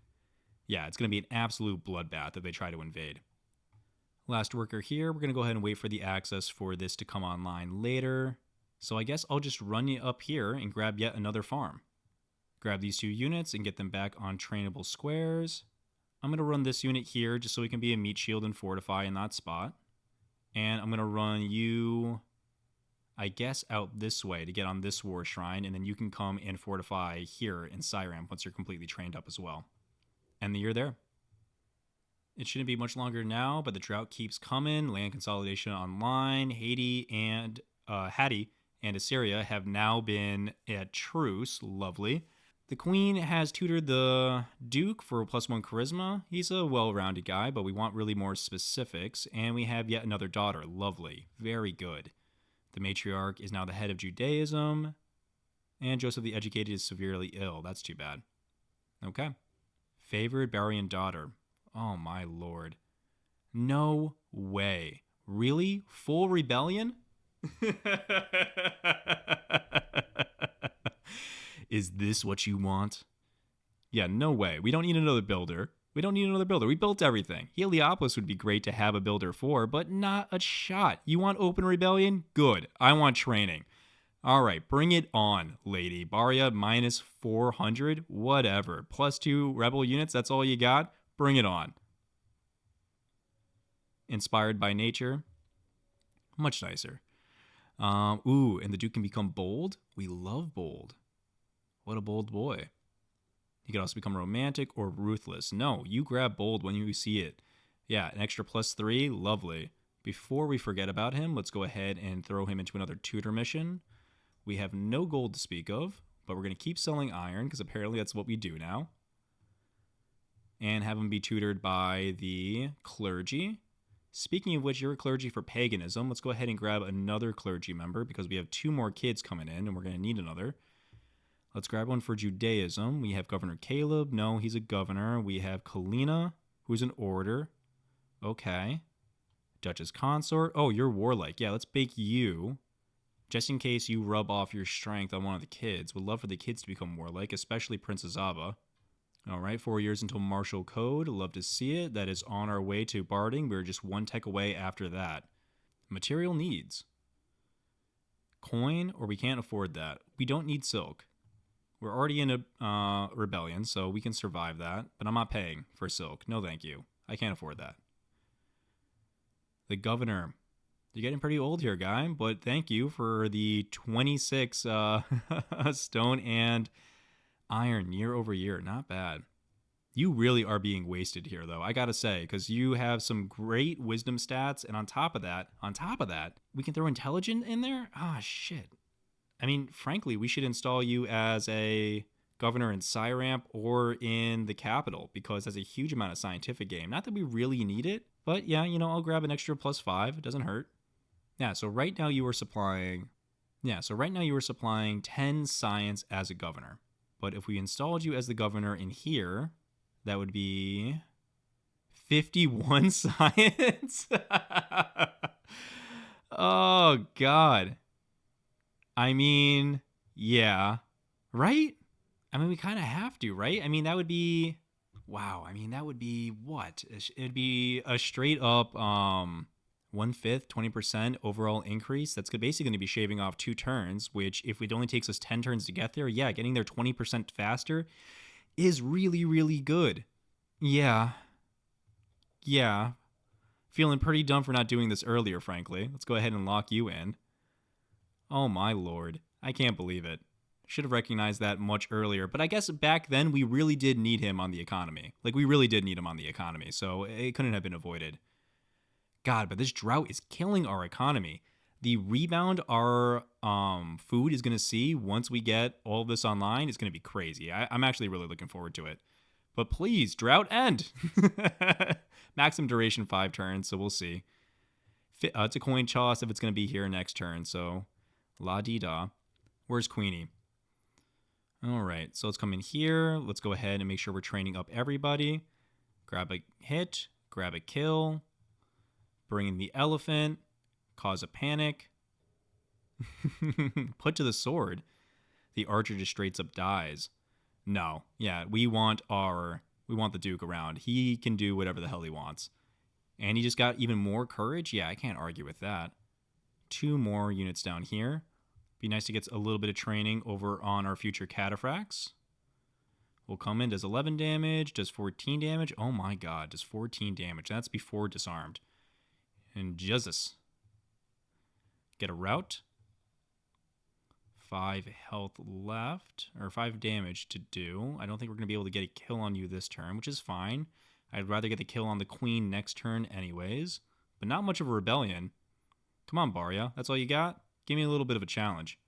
Yeah, it's going to be an absolute bloodbath if they try to invade. Last worker here, we're going to go ahead and wait for the access for this to come online later. So I guess I'll just run you up here and grab yet another farm. Grab these 2 units and get them back on trainable squares. I'm going to run this unit here just so we can be a meat shield and fortify in that spot. And I'm going to run you, I guess, out this way to get on this war shrine, and then you can come and fortify here in Cyramp once you're completely trained up as well. And you're there. It shouldn't be much longer now, but the drought keeps coming. Land consolidation online. Hatti and Assyria have now been at truce. Lovely. The queen has tutored the duke for +1 charisma. He's a well-rounded guy, but we want really more specifics. And we have yet another daughter. Lovely. Very good. The matriarch is now the head of Judaism. And Joseph the Educated is severely ill. That's too bad. Okay. Favored Barian daughter. Oh my lord. No way. Really? Full rebellion? Is this what you want? Yeah, no way. We don't need another builder. We built everything. Heliopolis would be great to have a builder for, but not a shot. You want open rebellion? Good. I want training. All right, bring it on, lady. Baria -400? Whatever. +2 rebel units, that's all you got? Bring it on. Inspired by nature. Much nicer. Ooh, and the Duke can become bold? We love bold. What a bold boy. He could also become romantic or ruthless. No, you grab bold when you see it. Yeah, an extra +3. Lovely. Before we forget about him, let's go ahead and throw him into another tutor mission. We have no gold to speak of, but we're going to keep selling iron because apparently that's what we do now. And have him be tutored by the clergy. Speaking of which, you're a clergy for paganism. Let's go ahead and grab another clergy member because we have 2 more kids coming in and we're going to need another. Let's grab one for Judaism. We have Governor Caleb. No, he's a governor. We have Kalina, who's an orator. Okay. Duchess Consort. Oh, you're warlike. Yeah, let's bake you. Just in case you rub off your strength on one of the kids. Would love for the kids to become warlike, especially Princess Ava. All right, 4 years until martial code. Love to see it. That is on our way to barding. We're just 1 tech away after that. Material needs. Coin, or we can't afford that. We don't need silk. We're already in a rebellion, so we can survive that. But I'm not paying for silk. No, thank you. I can't afford that. The governor. You're getting pretty old here, guy. But thank you for the 26 stone and iron year over year. Not bad. You really are being wasted here, though, I gotta say, because you have some great wisdom stats, and on top of that, we can throw intelligent in there? Ah, shit. I mean, frankly, we should install you as a governor in Cyramp or in the capital, because that's a huge amount of scientific game. Not that we really need it, but yeah, I'll grab an extra +5. It doesn't hurt. Yeah, so right now you are supplying 10 science as a governor. But if we installed you as the governor in here, that would be 51 science. Oh, God. I mean, yeah. Right? I mean, we kind of have to, right? I mean, that would be... Wow. I mean, that would be what? It'd be a straight up 1/5, 20% overall increase. That's basically going to be shaving off 2 turns, which if it only takes us 10 turns to get there, yeah, getting there 20% faster is really, really good. Yeah. Feeling pretty dumb for not doing this earlier, frankly. Let's go ahead and lock you in. Oh my lord. I can't believe it. Should have recognized that much earlier. But I guess back then we really did need him on the economy. We really did need him on the economy, so it couldn't have been avoided. God, but this drought is killing our economy. The rebound our food is going to see once we get all this online is going to be crazy. I'm actually really looking forward to it. But please, drought end. Maximum duration 5 turns, so we'll see. It's a coin toss if it's going to be here next turn, so la-dee-da. Where's Queenie? All right, so let's come in here. Let's go ahead and make sure we're training up everybody. Grab a hit, grab a kill, bring in the elephant, cause a panic. Put to the sword. The archer just straight up dies. No, yeah, we want the Duke around. He can do whatever the hell he wants. And he just got even more courage? Yeah, I can't argue with that. 2 more units down here. Be nice to get a little bit of training over on our future cataphracts. We'll come in, does 11 damage, does 14 damage. Oh my god, does 14 damage. That's before disarmed. And Jesus. Get a route. 5 health left, or 5 damage to do. I don't think we're going to be able to get a kill on you this turn, which is fine. I'd rather get the kill on the queen next turn anyways. But not much of a rebellion. Come on, Barya. That's all you got? Give me a little bit of a challenge.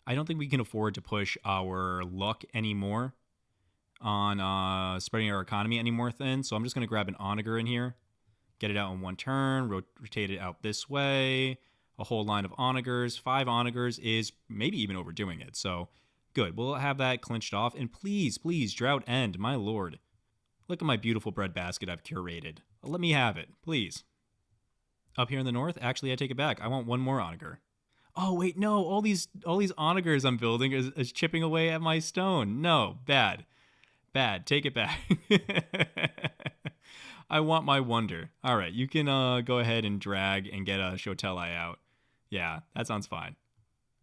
I don't think we can afford to push our luck anymore on spreading our economy any more thin, so I'm just going to grab an onager in here. Get it out in 1 turn, rotate it out this way. A whole line of onagers. 5 onagers is maybe even overdoing it, so good. We'll have that clinched off, and please, drought end, my lord. Look at my beautiful breadbasket I've curated. Let me have it, please. Up here in the north, actually, I take it back. I want 1 more onager. Oh, wait, no, all these onagers I'm building is chipping away at my stone. No, bad. Take it back. I want my wonder. All right, you can go ahead and drag and get a Shoteli out. Yeah, that sounds fine.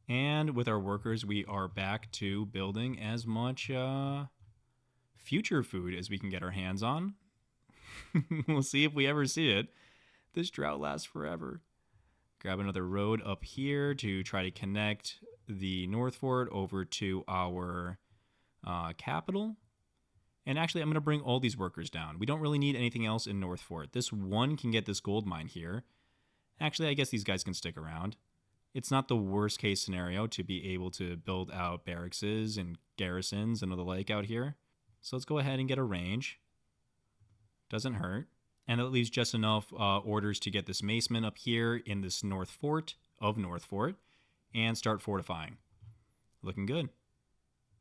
And with our workers, we are back to building as much future food as we can get our hands on. We'll see if we ever see it. This drought lasts forever. Grab another road up here to try to connect the North Fort over to our capital. And actually, I'm going to bring all these workers down. We don't really need anything else in North Fort. This one can get this gold mine here. Actually, I guess these guys can stick around. It's not the worst case scenario to be able to build out barracks and garrisons and the like out here. So let's go ahead and get a range. Doesn't hurt. And that leaves just enough orders to get this maceman up here in this North Fort and start fortifying. Looking good.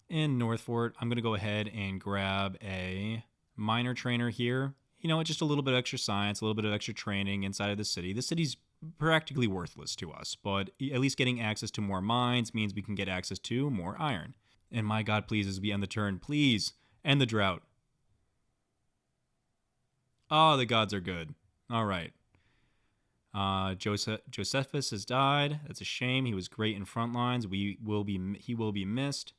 In North Fort, I'm going to go ahead and grab a minor trainer here. Just a little bit of extra science, a little bit of extra training inside of the city. The city's practically worthless to us, but at least getting access to more mines means we can get access to more iron. And my god, please, as we end the turn, please end the drought. Oh, the gods are good. All right. Josephus has died. That's a shame. He was great in front lines. He will be missed.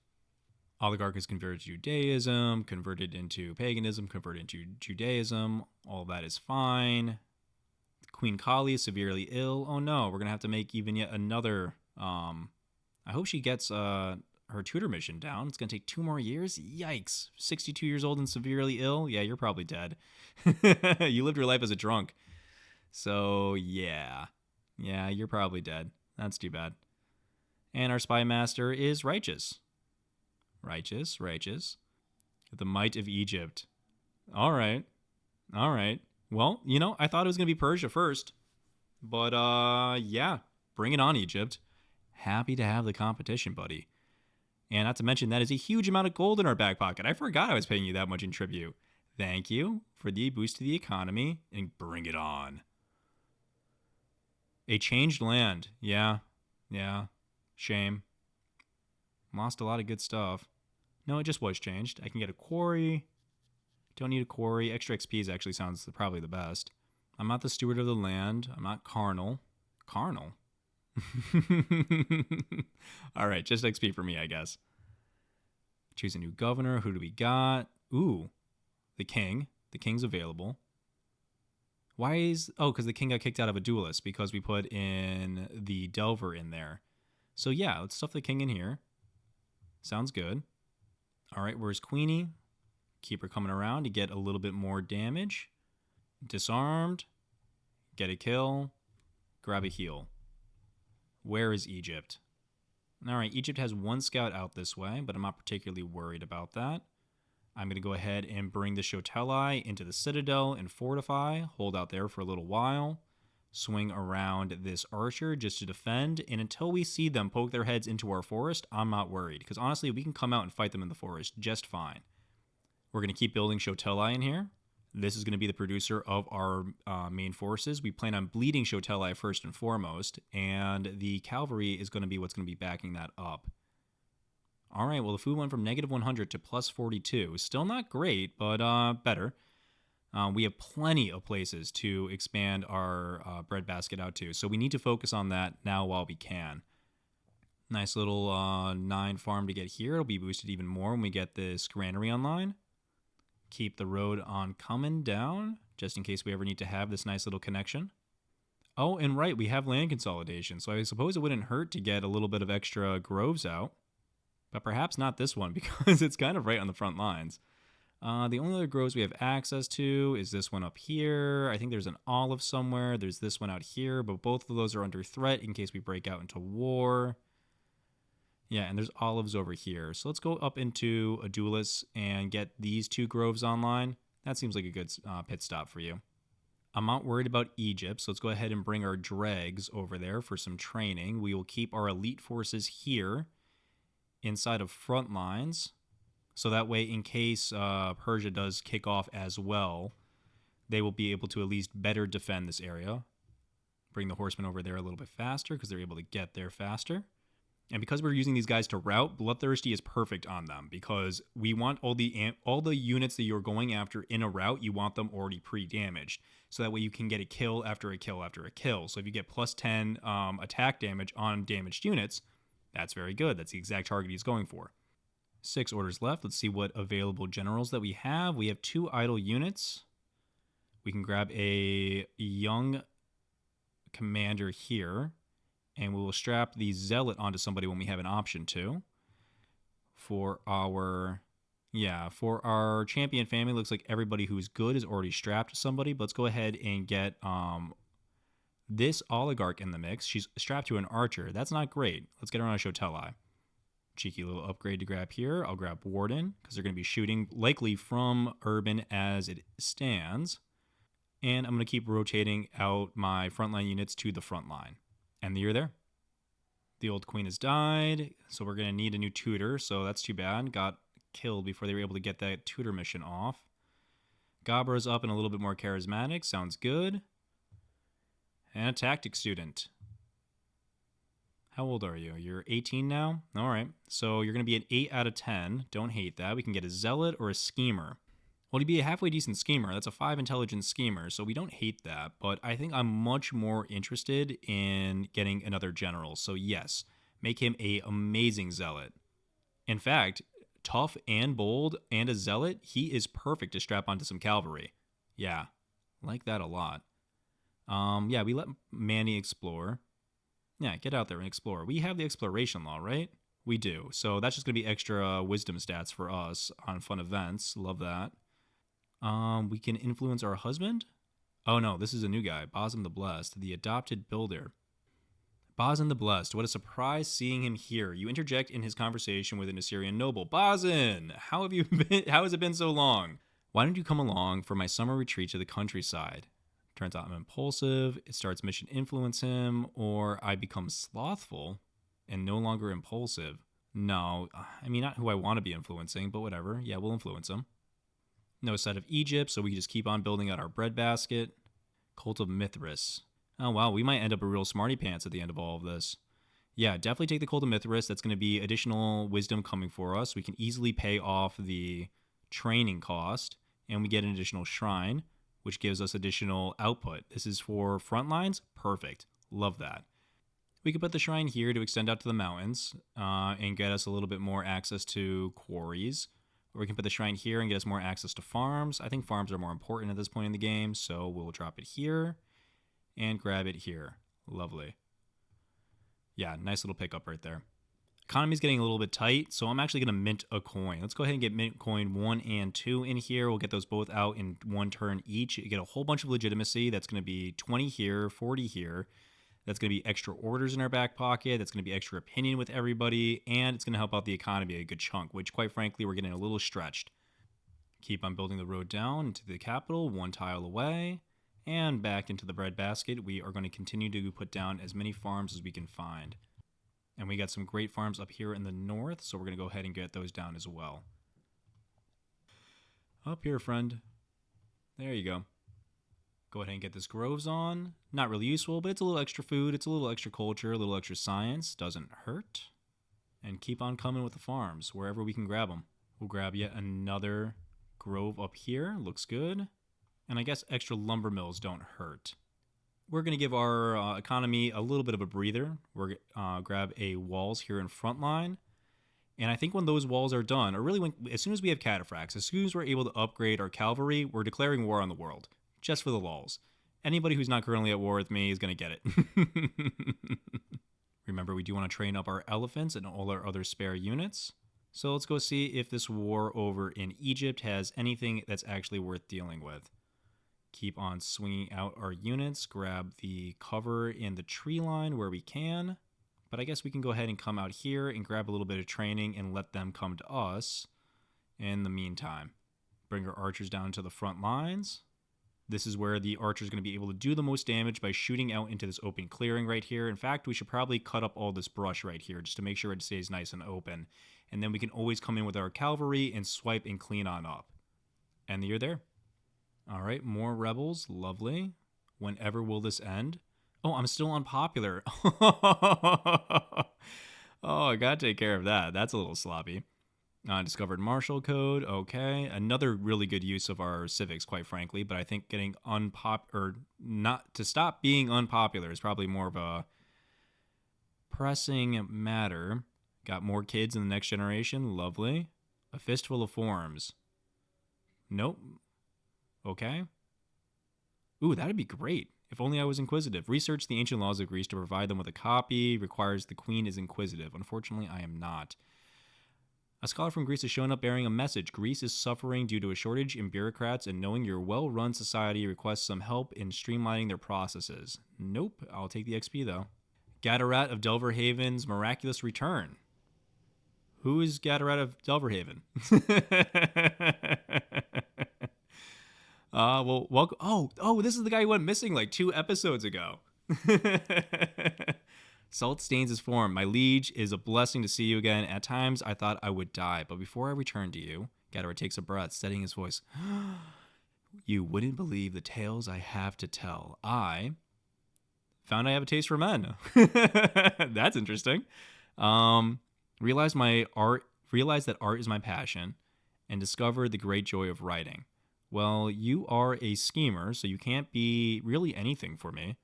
Oligarch is converted to Judaism, converted into paganism, converted into Judaism. All that is fine. Queen Kali is severely ill. Oh no, we're going to have to make even yet another... I hope she gets a her tutor mission down. It's going to take 2 more years. Yikes. 62 years old and severely ill. Yeah, you're probably dead. You lived your life as a drunk. So, yeah. Yeah, you're probably dead. That's too bad. And our spy master is righteous. Righteous. The might of Egypt. All right. Well, I thought it was going to be Persia first. But, yeah. Bring it on, Egypt. Happy to have the competition, buddy. And not to mention, that is a huge amount of gold in our back pocket. I forgot I was paying you that much in tribute. Thank you for the boost to the economy, and bring it on. A changed land. Yeah. Shame. Lost a lot of good stuff. No, it just was changed. I can get a quarry. Don't need a quarry. Extra XP actually sounds probably the best. I'm not the steward of the land. I'm not carnal. Carnal? All right, just XP for me, I guess. Choose a new governor. Who do we got? Ooh, the king. The king's available. Why is... Oh, because the king got kicked out of a duelist because we put in the Delver in there. So yeah, let's stuff the king in here. Sounds good. All right, where's Queenie? Keep her coming around to get a little bit more damage. Disarmed. Get a kill. Grab a heal. Where is Egypt? All right, Egypt has 1 scout out this way, but I'm not particularly worried about that. I'm going to go ahead and bring the Shotelai into the Citadel and fortify. Hold out there for a little while. Swing around this archer just to defend. And until we see them poke their heads into our forest, I'm not worried. Because honestly, we can come out and fight them in the forest just fine. We're going to keep building Shotelai in here. This is going to be the producer of our main forces. We plan on bleeding Shotelai first and foremost, and the cavalry is going to be what's going to be backing that up. All right, well, the food went from -100 to +42. Still not great, but better. We have plenty of places to expand our breadbasket out to, so we need to focus on that now while we can. Nice little 9 farm to get here. It'll be boosted even more when we get this granary online. Keep the road on coming down, just in case we ever need to have this nice little connection. Oh, and right, we have land consolidation, so I suppose it wouldn't hurt to get a little bit of extra groves out. But perhaps not this one, because it's kind of right on the front lines. The only other groves we have access to is this one up here. I think there's an olive somewhere. There's this one out here, but both of those are under threat in case we break out into war. Yeah, and there's olives over here. So let's go up into Adulis and get these 2 groves online. That seems like a good pit stop for you. I'm not worried about Egypt, so let's go ahead and bring our dregs over there for some training. We will keep our elite forces here inside of front lines. So that way, in case Persia does kick off as well, they will be able to at least better defend this area. Bring the horsemen over there a little bit faster because they're able to get there faster. And because we're using these guys to rout, Bloodthirsty is perfect on them because we want all the units that you're going after in a rout, you want them already pre-damaged. So that way you can get a kill after a kill after a kill. So if you get +10 attack damage on damaged units, that's very good. That's the exact target he's going for. 6 orders left. Let's see what available generals that we have. We have 2 idle units. We can grab a young commander here. And we will strap the Zealot onto somebody when we have an option to. For our champion family, looks like everybody who's good is already strapped to somebody. But let's go ahead and get this oligarch in the mix. She's strapped to an archer. That's not great. Let's get her on a Shotelai. Cheeky little upgrade to grab here. I'll grab Warden because they're going to be shooting likely from Urban as it stands. And I'm going to keep rotating out my frontline units to the front line. And you're there. The old queen has died, so we're going to need a new tutor, so that's too bad. Got killed before they were able to get that tutor mission off. Gabra's up and a little bit more charismatic. Sounds good. And a tactics student. How old are you? You're 18 now? All right. So you're going to be an 8 out of 10. Don't hate that. We can get a zealot or a schemer. Well, he'd be a halfway decent schemer. That's a 5 intelligence schemer, so we don't hate that. But I think I'm much more interested in getting another general. So yes, make him a amazing zealot. In fact, tough and bold and a zealot, he is perfect to strap onto some cavalry. Yeah, like that a lot. Yeah, we let Manny explore. Yeah, get out there and explore. We have the exploration law, right? We do. So that's just going to be extra wisdom stats for us on fun events. Love that. We can influence our husband. Oh no, this is a new guy. Bazin the Blessed, the adopted builder. Bazin the Blessed, what a surprise seeing him here. You interject in his conversation with an Assyrian noble. Bazin, how have you been? How has it been so long? Why don't you come along for my summer retreat to the countryside? Turns out I'm impulsive. It starts mission influence him, or I become slothful and no longer impulsive. No, I mean, not who I want to be influencing, but whatever. Yeah, we'll influence him. No side of Egypt, so we can just keep on building out our breadbasket. Cult of Mithras. Oh, wow, we might end up a real smarty pants at the end of all of this. Yeah, definitely take the Cult of Mithras. That's going to be additional wisdom coming for us. We can easily pay off the training cost, and we get an additional shrine, which gives us additional output. This is for front lines. Perfect. Love that. We could put the shrine here to extend out to the mountains and get us a little bit more access to quarries. Or we can put the shrine here and get us more access to farms. I think farms are more important at this point in the game, so we'll drop it here and grab it here. Lovely. Yeah, nice little pickup right there. Economy's getting a little bit tight, so I'm actually going to mint a coin. Let's go ahead and get mint coin 1 and 2 in here. We'll get those both out in one turn each. You get a whole bunch of legitimacy. That's going to be 20 here, 40 here. That's going to be extra orders in our back pocket. That's going to be extra opinion with everybody. And it's going to help out the economy a good chunk, which quite frankly, we're getting a little stretched. Keep on building the road down into the capital, one tile away. And back into the breadbasket, we are going to continue to put down as many farms as we can find. And we got some great farms up here in the north, so we're going to go ahead and get those down as well. Up here, friend. There you go. Go ahead and get this groves on. Not really useful, but it's a little extra food. It's a little extra culture, a little extra science. Doesn't hurt. And keep on coming with the farms, wherever we can grab them. We'll grab yet another grove up here. Looks good. And I guess extra lumber mills don't hurt. We're going to give our economy a little bit of a breather. We're grab a walls here in front line. And I think when those walls are done, or really as soon as we have cataphracts, as soon as we're able to upgrade our cavalry, we're declaring war on the world. Just for the lulz. Anybody who's not currently at war with me is going to get it. Remember, we do want to train up our elephants and all our other spare units. So let's go see if this war over in Egypt has anything that's actually worth dealing with. Keep on swinging out our units, grab the cover in the tree line where we can. But I guess we can go ahead and come out here and grab a little bit of training and let them come to us in the meantime. Bring our archers down to the front lines. This is where the archer is going to be able to do the most damage by shooting out into this open clearing right here. In fact, we should probably cut up all this brush right here just to make sure it stays nice and open. And then we can always come in with our cavalry and swipe and clean on up. And you're there. All right, more rebels. Lovely. Whenever will this end? Oh, I'm still unpopular. Oh, I got to take care of that. That's a little sloppy. Discovered martial code. Okay. Another really good use of our civics, quite frankly. But I think getting not to stop being unpopular is probably more of a pressing matter. Got more kids in the next generation. Lovely. A fistful of forms. Nope. Okay. Ooh, that'd be great. If only I was inquisitive. Research the ancient laws of Greece to provide them with a copy. Requires the queen is inquisitive. Unfortunately, I am not. A scholar from Greece has shown up bearing a message. Greece is suffering due to a shortage in bureaucrats, and knowing your well-run society requests some help in streamlining their processes. Nope. I'll take the XP, though. Gadarat of Delverhaven's miraculous return. Who is Gadarat of Delverhaven? Well, welcome. Oh, this is the guy who went missing like 2 episodes ago. Salt stains his form. My liege, is a blessing to see you again. At times, I thought I would die, but before I return to you, Gadarat takes a breath, steadying his voice. You wouldn't believe the tales I have to tell. I found I have a taste for men. That's interesting. Realized that art is my passion, and discovered the great joy of writing. Well, you are a schemer, so you can't be really anything for me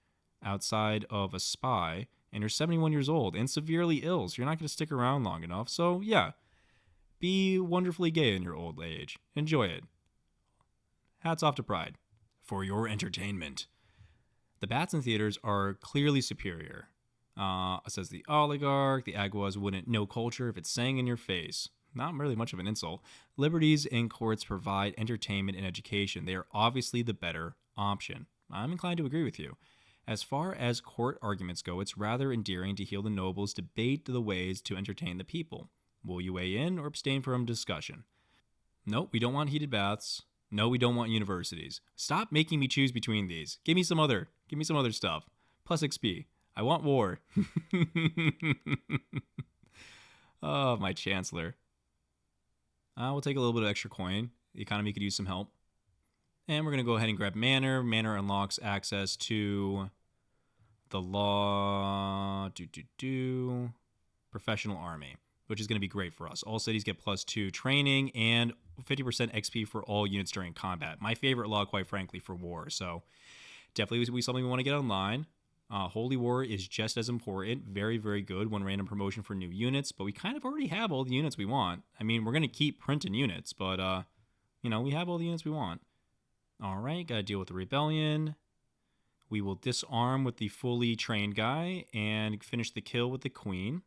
outside of a spy, and you're 71 years old and severely ill, so you're not going to stick around long enough. So, yeah, be wonderfully gay in your old age. Enjoy it. Hats off to Pride. For your entertainment. The bats in theaters are clearly superior. Says the oligarch. The Aguas wouldn't know culture if it sang in your face. Not really much of an insult. Liberties and courts provide entertainment and education. They are obviously the better option. I'm inclined to agree with you. As far as court arguments go, it's rather endearing to hear the nobles debate the ways to entertain the people. Will you weigh in or abstain from discussion? Nope, we don't want heated baths. No, we don't want universities. Stop making me choose between these. Give me some other stuff. Plus XP. I want war. Oh, my chancellor. We'll take a little bit of extra coin. The economy could use some help. And we're going to go ahead and grab Manor. Manor unlocks access to the law. Professional army, which is going to be great for us. All cities get +2 training and 50% XP for all units during combat. My favorite law, quite frankly, for war. So definitely something we want to get online. Holy War is just as important. Very, very good. One random promotion for new units, but we kind of already have all the units we want. I mean, we're going to keep printing units, but, we have all the units we want. All right, got to deal with the rebellion. We will disarm with the fully trained guy and finish the kill with the queen.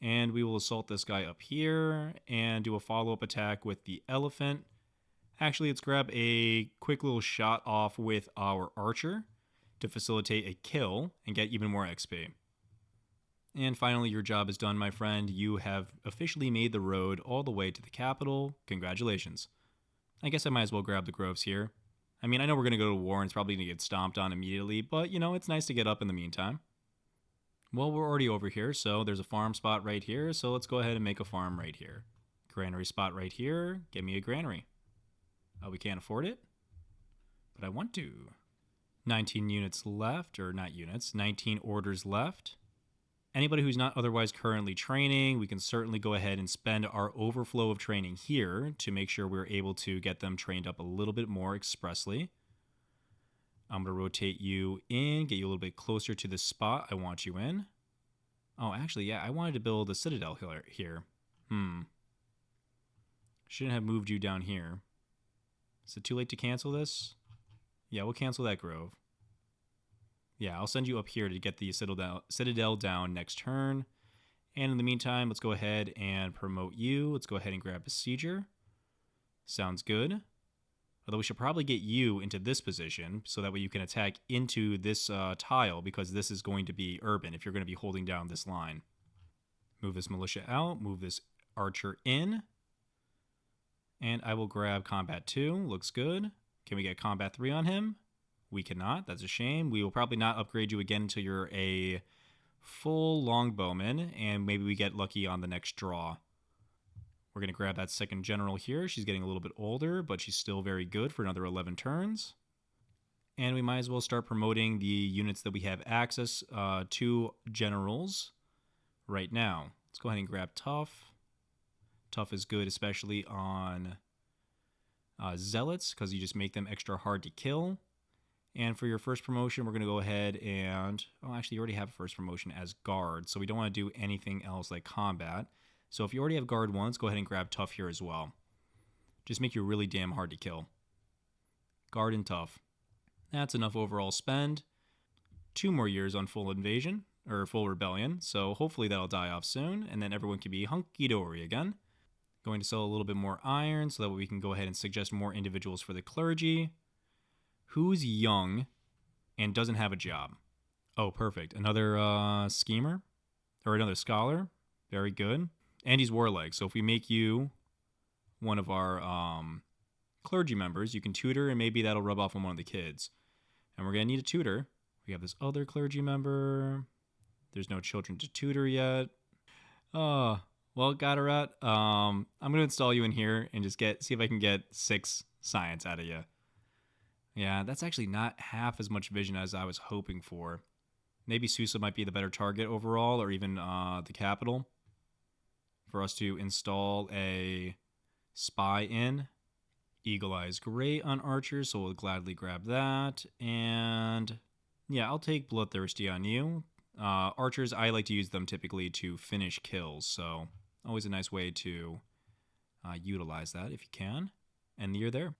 And we will assault this guy up here and do a follow-up attack with the elephant. Actually, let's grab a quick little shot off with our archer to facilitate a kill and get even more XP. And finally, your job is done, my friend. You have officially made the road all the way to the capital. Congratulations. I guess I might as well grab the groves here. I mean, I know we're going to go to war and it's probably going to get stomped on immediately, but, it's nice to get up in the meantime. Well, we're already over here, so there's a farm spot right here, so let's go ahead and make a farm right here. Granary spot right here. Give me a granary. Oh, we can't afford it? But I want to. 19 units left, or not units, 19 orders left. Anybody who's not otherwise currently training, we can certainly go ahead and spend our overflow of training here to make sure we're able to get them trained up a little bit more expressly. I'm going to rotate you in, get you a little bit closer to the spot I want you in. Oh, actually, yeah, I wanted to build a citadel here. Shouldn't have moved you down here. Is it too late to cancel this? Yeah, we'll cancel that grove. Yeah, I'll send you up here to get the citadel down next turn. And in the meantime, let's go ahead and promote you. Let's go ahead and grab Besieger. Sounds good. Although we should probably get you into this position so that way you can attack into this tile because this is going to be urban if you're going to be holding down this line. Move this militia out. Move this archer in. And I will grab combat 2. Looks good. Can we get combat 3 on him? We cannot. That's a shame. We will probably not upgrade you again until you're a full longbowman, and maybe we get lucky on the next draw. We're going to grab that second general here. She's getting a little bit older, but she's still very good for another 11 turns. And we might as well start promoting the units that we have access to generals right now. Let's go ahead and grab Tough. Tough is good, especially on Zealots, because you just make them extra hard to kill. And for your first promotion, we're going to go ahead and... Oh, actually, you already have a first promotion as Guard, so we don't want to do anything else like Combat. So if you already have Guard 1, let's go ahead and grab Tough here as well. Just make you really damn hard to kill. Guard and Tough. That's enough overall spend. 2 more years on full invasion, or full rebellion, so hopefully that'll die off soon, and then everyone can be hunky-dory again. Going to sell a little bit more iron so that we can go ahead and suggest more individuals for the clergy. Who's young and doesn't have a job? Oh, perfect. Another schemer or another scholar. Very good. And he's warlike. So if we make you one of our clergy members, you can tutor and maybe that'll rub off on one of the kids. And we're going to need a tutor. We have this other clergy member. There's no children to tutor yet. Well, Gadarat, I'm going to install you in here and just see if I can get 6 science out of you. Yeah, that's actually not half as much vision as I was hoping for. Maybe Susa might be the better target overall, or even the capital, for us to install a spy in. Eagle Eye is great on archers, so we'll gladly grab that. And yeah, I'll take Bloodthirsty on you. Archers, I like to use them typically to finish kills, so always a nice way to utilize that if you can. And you're there.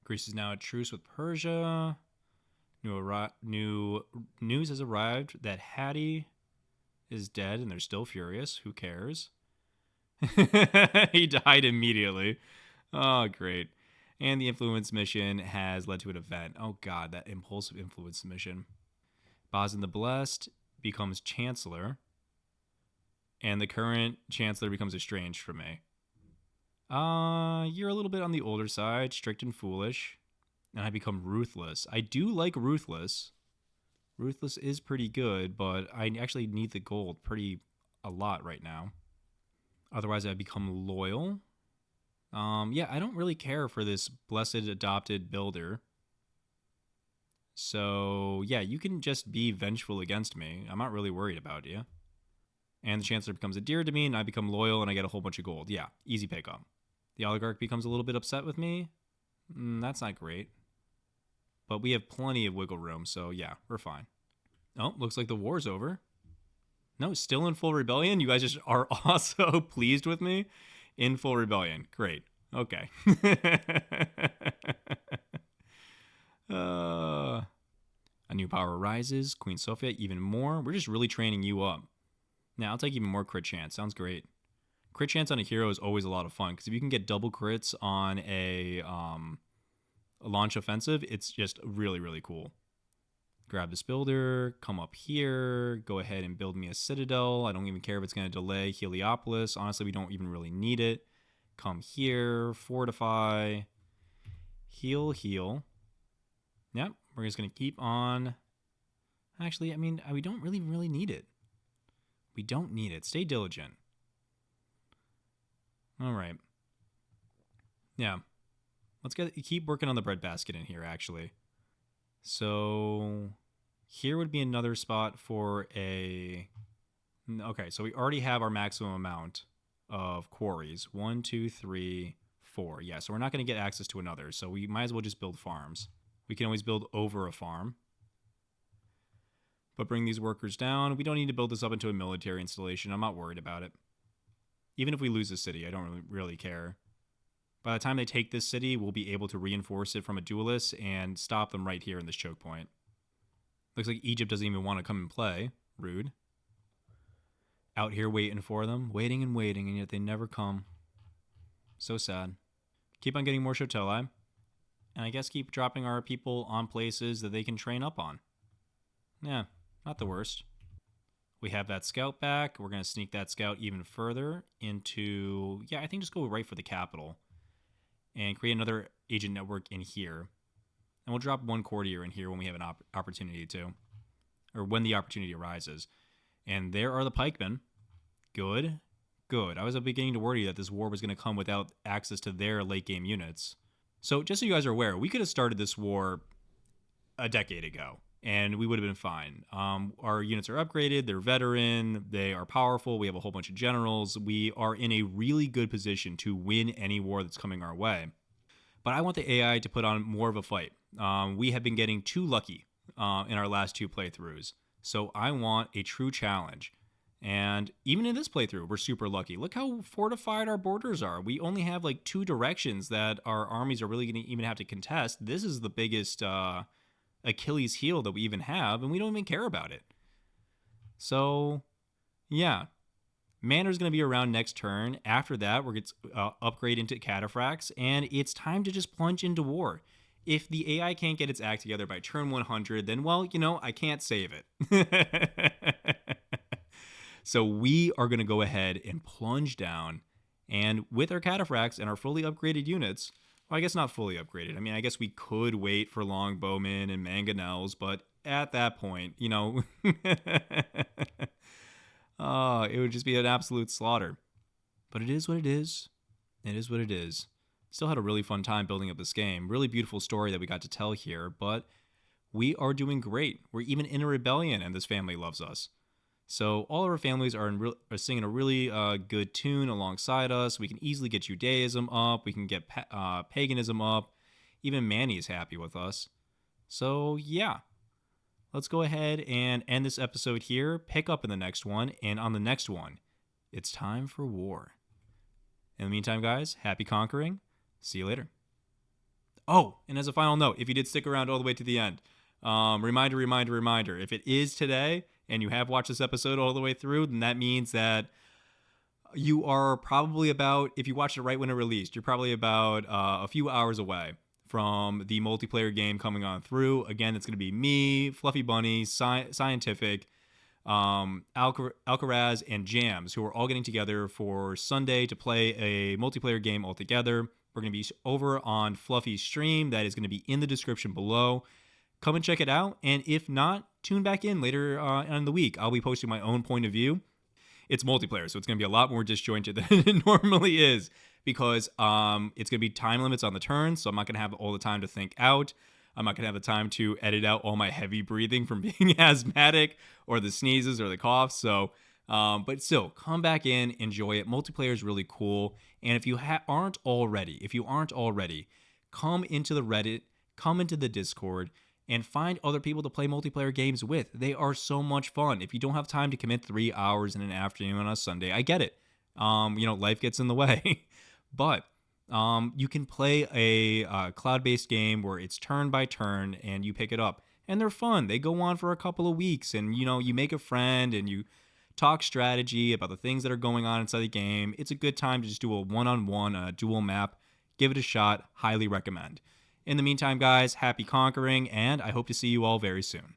Greece is now at truce with Persia. New news has arrived that Hattie is dead and they're still furious. Who cares? He died immediately. Oh, great. And the influence mission has led to an event. Oh, God, that impulsive influence mission. Bosn the Blessed becomes Chancellor, and the current Chancellor becomes estranged from me. You're a little bit on the older side, strict and foolish, and I become Ruthless. I do like Ruthless. Ruthless is pretty good, but I actually need the gold a lot right now. Otherwise, I become Loyal. Yeah, I don't really care for this blessed adopted builder. So, yeah, you can just be vengeful against me. I'm not really worried about you. And the Chancellor becomes endeared to me, and I become loyal, and I get a whole bunch of gold. Yeah, easy pickup. The Oligarch becomes a little bit upset with me. That's not great. But we have plenty of wiggle room, so yeah, we're fine. Oh, looks like the war's over. No, still in full rebellion? You guys just are also pleased with me? In full rebellion. Great. Okay. A new power arises. Queen Sophia, even more. We're just really training you up. Now, I'll take even more crit chance. Sounds great. Crit chance on a hero is always a lot of fun because if you can get double crits on a launch offensive, it's just really, really cool. Grab this builder, come up here, go ahead and build me a citadel. I don't even care if it's going to delay Heliopolis. Honestly, we don't even really need it. Come here, fortify, heal. Yep, we're just going to keep on. Actually, I mean, we don't really need it. We don't need it. Stay diligent. All right. Yeah. Let's keep working on the breadbasket in here, actually. So here would be another spot for a... Okay, so we already have our maximum amount of quarries. 1, 2, 3, 4. Yeah, so we're not going to get access to another, so we might as well just build farms. We can always build over a farm. But bring these workers down. We don't need to build this up into a military installation. I'm not worried about it. Even if we lose the city, I don't really care. By the time they take this city, we'll be able to reinforce it from a duelist and stop them right here in this choke point. Looks like Egypt doesn't even want to come and play. Rude. Out here waiting for them. Waiting, and yet they never come. So sad. Keep on getting more Shotelai. And I guess keep dropping our people on places that they can train up on. Yeah, not the worst. We have that scout back. We're going to sneak that scout even further into... Yeah, I think just go right for the capital. And create another agent network in here. And we'll drop one courtier in here when we have an opportunity to. Or when the opportunity arises. And there are the pikemen. Good. I was beginning to worry that this war was going to come without access to their late game units. So just so you guys are aware, we could have started this war a decade ago. And we would have been fine. Our units are upgraded. They're veteran. They are powerful. We have a whole bunch of generals. We are in a really good position to win any war that's coming our way. But I want the AI to put on more of a fight. We have been getting too lucky in our last 2 playthroughs. So I want a true challenge. And even in this playthrough, we're super lucky. Look how fortified our borders are. We only have like 2 directions that our armies are really going to even have to contest. This is the biggest... Achilles heel that we even have, and we don't even care about it. So, yeah. Manor's going to be around next turn. After that, we're going to upgrade into cataphracts, and it's time to just plunge into war. If the AI can't get its act together by turn 100, then, well, I can't save it. So we are going to go ahead and plunge down, and with our cataphracts and our fully upgraded units... Well, I guess not fully upgraded. I mean, I guess we could wait for longbowmen and mangonels, but at that point, it would just be an absolute slaughter. But it is what it is. It is what it is. Still had a really fun time building up this game. Really beautiful story that we got to tell here, but we are doing great. We're even in a rebellion, and this family loves us. So all of our families are singing a really good tune alongside us. We can easily get Judaism up. We can get paganism up. Even Manny is happy with us. So yeah, let's go ahead and end this episode here. Pick up in the next one. And on the next one, it's time for war. In the meantime, guys, happy conquering. See you later. Oh, and as a final note, if you did stick around all the way to the end, Reminder. If it is today and you have watched this episode all the way through, then that means that you are probably about, if you watched it right when it released, you're probably about a few hours away from the multiplayer game coming on through. Again, it's going to be me, FluffyBunny, Siontific, Alcaras, and Jams, who are all getting together for Sunday to play a multiplayer game all together. We're going to be over on Fluffy's stream. That is going to be in the description below. Come and check it out. And if not, tune back in later in the week. I'll be posting my own point of view. It's multiplayer, so it's going to be a lot more disjointed than it normally is because it's going to be time limits on the turns, so I'm not going to have all the time to think out. I'm not going to have the time to edit out all my heavy breathing from being asthmatic or the sneezes or the coughs. So, but still, come back in, enjoy it. Multiplayer is really cool. And if you aren't already, come into the Reddit, come into the Discord, and find other people to play multiplayer games with. They are so much fun. If you don't have time to commit 3 hours in an afternoon on a Sunday, I get it. Life gets in the way. But you can play a cloud-based game where it's turn by turn and you pick it up. And they're fun. They go on for a couple of weeks. And, you make a friend and you talk strategy about the things that are going on inside the game. It's a good time to just do a one-on-one, dual map. Give it a shot. Highly recommend. In the meantime, guys, happy conquering, and I hope to see you all very soon.